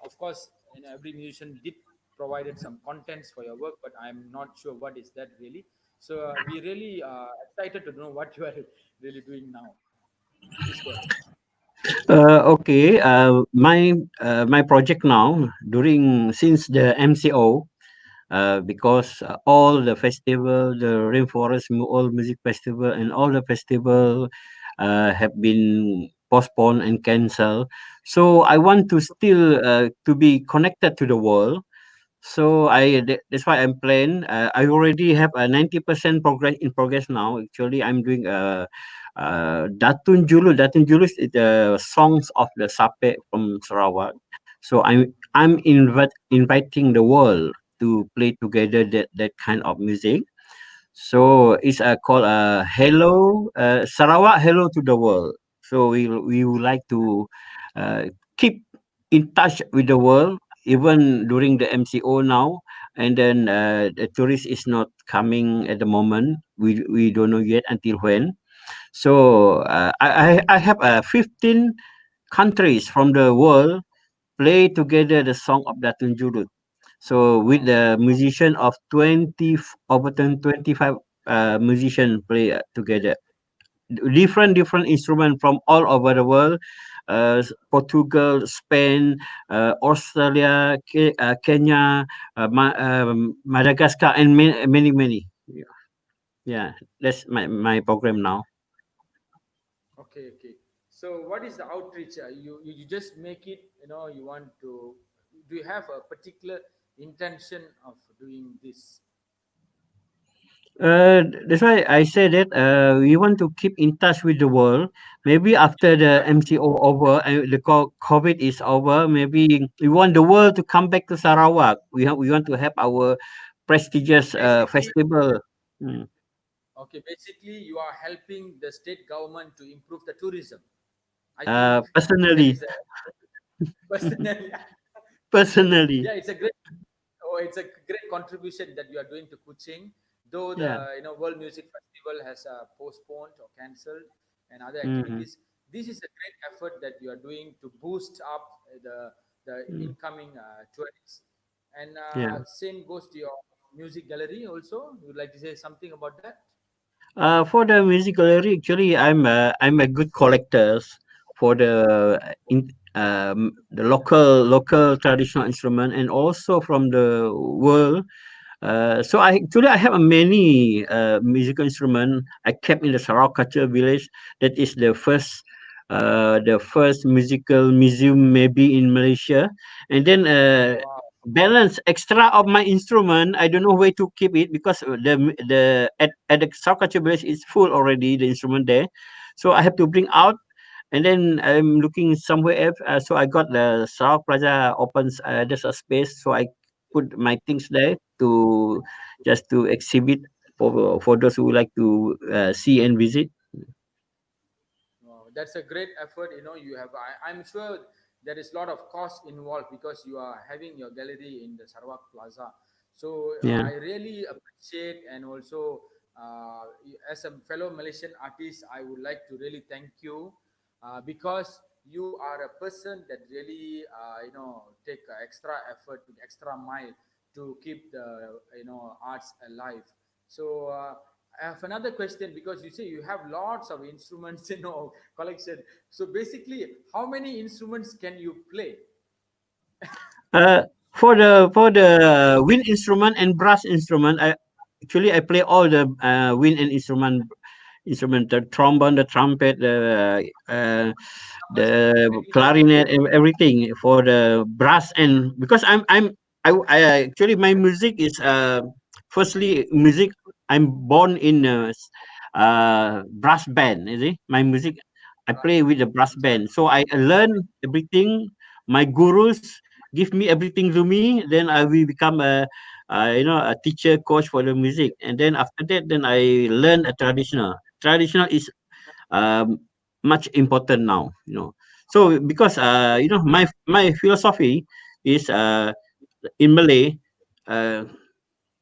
Of course, every musician did provided some contents for your work, but I'm not sure what is that really. So we really excited to know what you are really doing now. Please go ahead. Okay. My project now during since the MCO, because all the festival, the Rainforest all music festival and all the festival have been postponed and cancelled. So I want to still to be connected to the world. So that's why I'm playing. I already have a 90% progress in progress now. Actually, I'm doing Datun Julus. Datun Julus is the songs of the Sape from Sarawak. So I'm inviting the world to play together that kind of music. So it's called Hello Sarawak, Hello to the World. So we would like to keep in touch with the world even during the MCO now. And then the tourist is not coming at the moment. We don't know yet until when. So I have 15 countries from the world play together the song of Datun Jurut. So with Wow. the musician of 20 over 25 musician play together, different instrument from all over the world, Portugal, Spain, Australia, Kenya, Madagascar, and many. Yeah, that's my program now. Okay, okay. So what is the outreach? You just make it, you want to, do you have a particular intention of doing this? That's why I said that we want to keep in touch with the world. Maybe after the MCO over and the COVID is over, maybe we want the world to come back to Sarawak. We want to have our prestigious Basically, festival. Mm. okay, basically you are helping the state government to improve the tourism. I think that Personally, is a personal. personally, Yeah, it's a great. Oh, it's a great contribution that you are doing to Kuching. Though yeah. the World Music Festival has postponed or cancelled and other Hmm. activities, this is a great effort that you are doing to boost up the incoming tourists. And Yeah. same goes to your music gallery also. You'd like to say something about that? For the music gallery, actually, I'm a good collector for the local traditional instrument and also from the world. So I have a many musical instrument I kept in the Sarawak Culture Village. That is the first musical museum maybe in Malaysia. And then Wow. balance extra of my instrument. I don't know where to keep it because at the Sarawak Culture Village is full already the instrument there. So I have to bring out and then I'm looking somewhere else. So I got the Sarawak Plaza opens. There's a space, so I put my things there to just to exhibit for those who like to see and visit. Wow, that's a great effort. You have. I'm sure there is a lot of cost involved because you are having your gallery in the Sarawak Plaza. So Yeah. I really appreciate, and also as a fellow Malaysian artist, I would like to really thank you because you are a person that really take extra effort, extra mile to keep the arts alive. So. I have another question because you say you have lots of instruments in your collection. So basically, how many instruments can you play? Uh, for the wind instrument and brass instrument, I play all the wind and instrument, the trombone, the trumpet, Numbers, the can you tell me clarinet, everything for the brass. And because I actually my music is firstly music. I'm born in brass band. You see, my music I play with the brass that? band, so I learn everything. My gurus give me everything to me. Then I will become a teacher coach for the music, and then after that, then I learn a traditional. Traditional is um, much important now. So because my philosophy is in Malay, uh,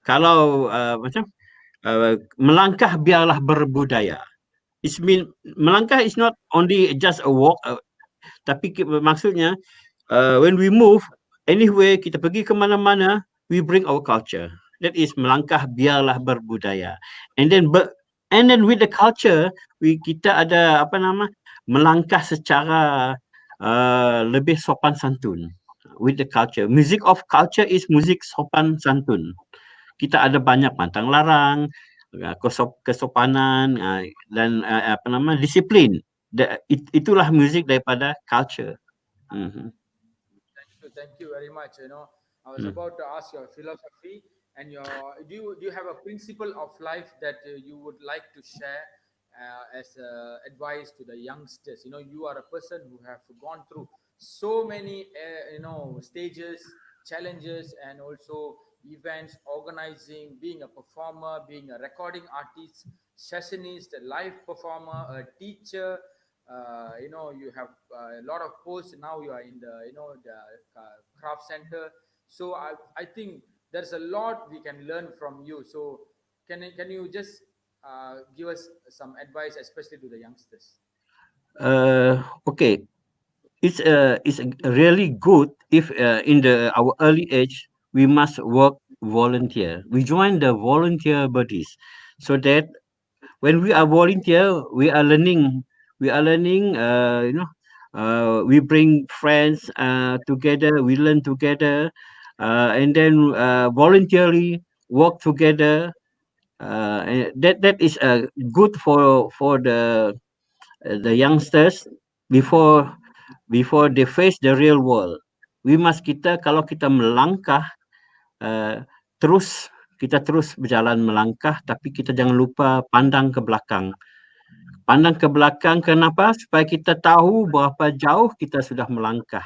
kalau melangkah biarlah berbudaya. It's mean melangkah is not only just a walk, tapi maksudnya when we move anywhere, kita pergi ke mana-mana, we bring our culture. That is melangkah biarlah berbudaya. And then with the culture, kita ada apa nama melangkah secara lebih sopan santun with the culture. Music of culture is music sopan santun. Kita ada banyak pantang larang, kesopanan dan apa nama disiplin. Itulah musik daripada culture. Mhm. Thank you very much. I was Mm. about to ask your philosophy and do you have a principle of life that you would like to share as advice to the youngsters? You are a person who have gone through so many stages, challenges, and also events, organizing, being a performer, being a recording artist, sessionist, a live performer, a teacher. You have a lot of posts now. You are in the craft center. So I think there's a lot we can learn from you. So can you just give us some advice, especially to the youngsters? Okay, it's really good if in the our early age we must work volunteer. We join the volunteer bodies, so that when we are volunteer, we are learning. We bring friends together. We learn together, and then voluntarily work together. And that is good for the youngsters before they face the real world. We must kita kalau kita melangkah uh, terus kita terus berjalan melangkah, tapi kita jangan lupa pandang ke belakang. Pandang ke belakang kenapa? Supaya kita tahu berapa jauh kita sudah melangkah.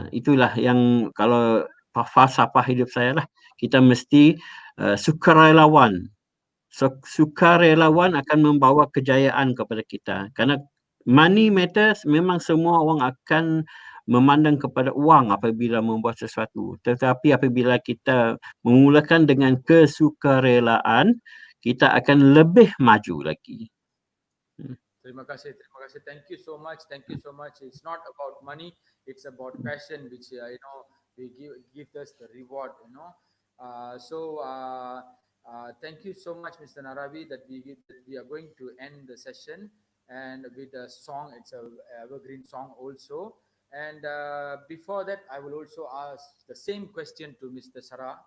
Itulah yang kalau falsafah hidup saya lah. Kita mesti sukarelawan. Sukarelawan akan membawa kejayaan kepada kita. Karena money matters, memang semua orang akan memandang kepada uang apabila membuat sesuatu. Tetapi apabila kita memulakan dengan kesukarelaan, kita akan lebih maju lagi. Terima kasih, terima kasih. Thank you so much. Thank you so much. It's not about money. It's about passion, which we give us the reward. Thank you so much, Mr. Naravi, that we are going to end the session and with a song. It's a evergreen song also. And before that, I will also ask the same question to Mr. Sarah.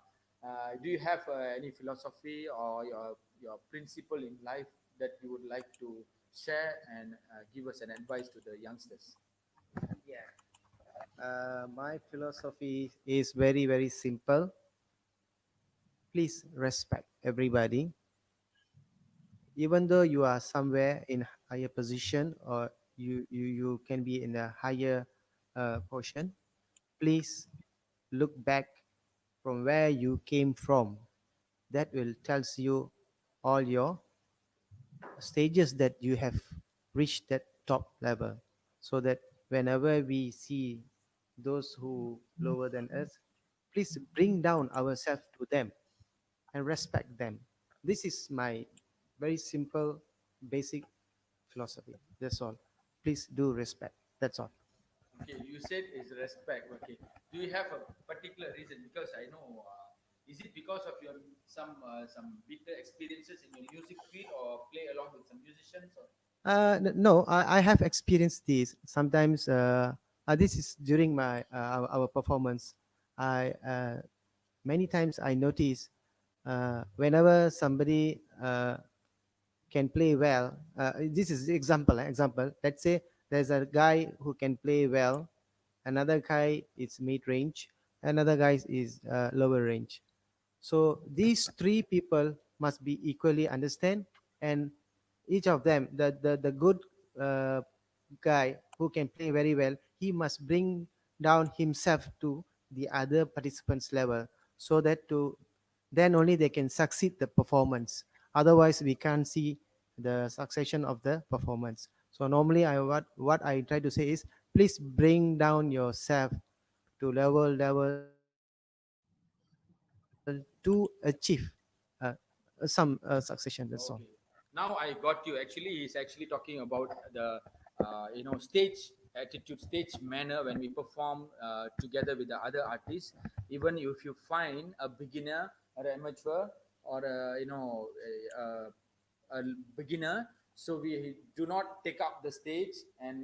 Do you have any philosophy or your principle in life that you would like to share and give us an advice to the youngsters? Yeah. My philosophy is very, very simple. Please respect everybody. Even though you are somewhere in higher position, or you can be in a higher portion, please look back from where you came from. That will tells you all your stages that you have reached that top level, so that whenever we see those who lower than us, please bring down ourselves to them and respect them. This is my very simple basic philosophy. That's all. Please do respect. That's all. Okay, you said is respect. Okay, do you have a particular reason? Because I know, is it because of your some bitter experiences in your music field, or play along with some musicians? Or No, I have experienced this. Sometimes this is during my our performance. I Many times I notice whenever somebody can play well. This is example. Example. Let's say there's a guy who can play well, another guy is mid range, another guy is lower range. So these three people must be equally understand, and each of them, the good uh, guy who can play very well, he must bring down himself to the other participants level, so that to then only they can succeed the performance. Otherwise, we can't see the succession of the performance. So normally, what I try to say is, please bring down yourself to level to achieve some succession. That's all. okay, now I got you. Actually, he's actually talking about the stage attitude, stage manner when we perform together with the other artists. Even if you find a beginner or an amateur or a beginner, so we do not take up the stage and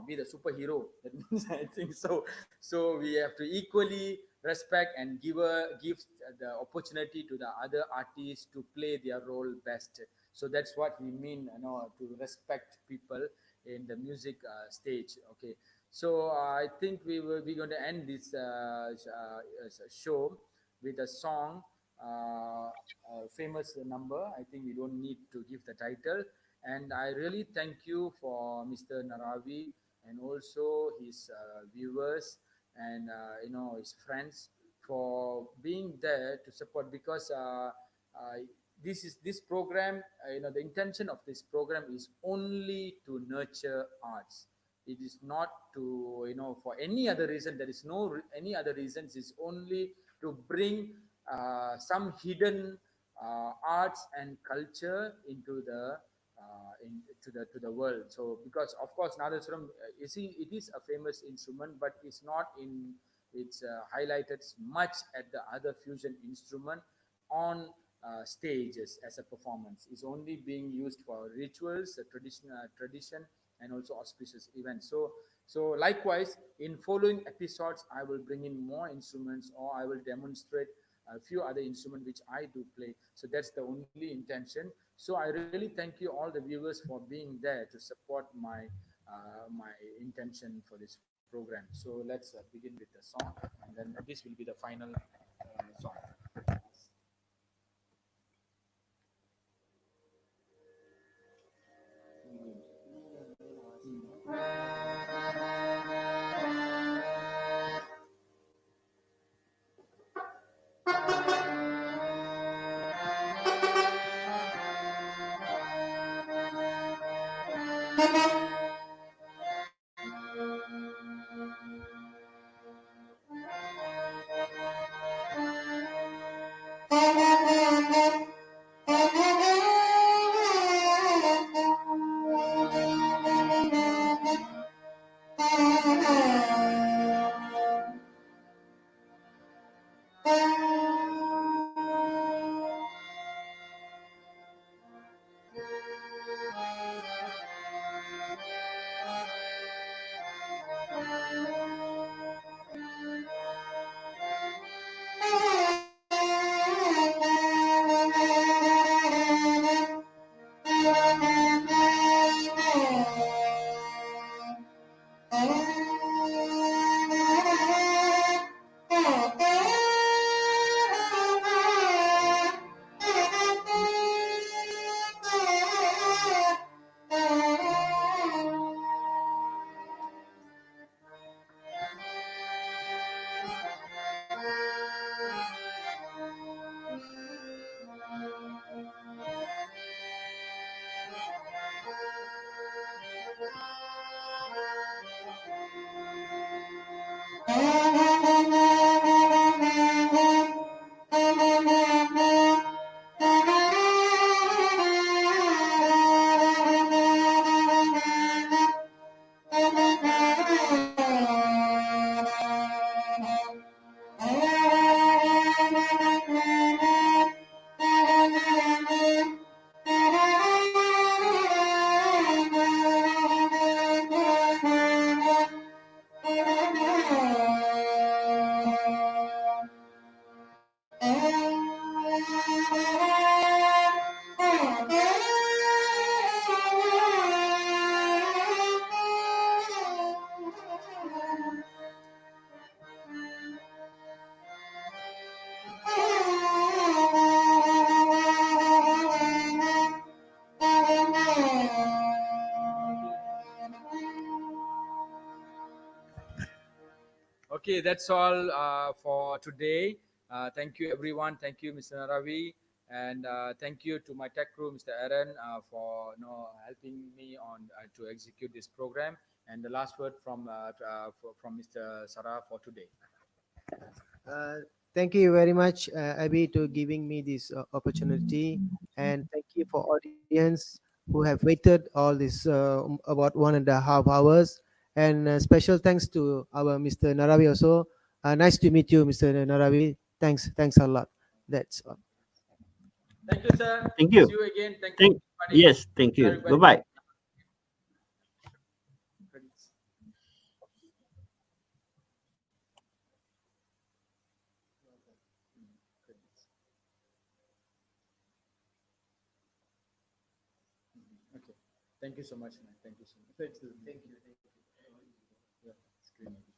be the superhero. That means I think so. So we have to equally respect and give the opportunity to the other artists to play their role best. So that's what we mean, to respect people in the music stage. Okay, so I think we're going to end this show with a song, famous number. I think we don't need to give the title. And I really thank you for Mr. Naravi and also his viewers and his friends for being there to support, because this program, the intention of this program is only to nurture arts. It is not to, for any other reason. There is no any other reasons. It's only to bring some hidden arts and culture into the to the world. So because of course Nadaswaram, you see, it is a famous instrument, but it's not in it's highlighted much at the other fusion instrument on stages as a performance. It's only being used for rituals, tradition, and also auspicious events. So likewise, in following episodes, I will bring in more instruments, or I will demonstrate a few other instruments which I do play. So that's the only intention. So I really thank you all the viewers for being there to support my intention for this program. So let's begin with the song, and then this will be the final song. Okay, that's all for today. Thank you, everyone. Thank you, Mr. Naravi, and thank you to my tech crew, Mr. Aaron, for helping me on to execute this program. And the last word from Mr. Sarah for today. Thank you very much, Abby, to giving me this opportunity, and thank you for audience who have waited all this about 1.5 hours. And special thanks to our Mr. Naravi also. Nice to meet you, Mr. Naravi. Thanks a lot. That's all. Thank you, sir. Thank See you. you again. Thank you, Thank everybody. yes, thank you. Everybody. Bye bye. Credits. Credits. Okay. Thank you so much, man. Thank you so much. Thank you. Yeah, screen.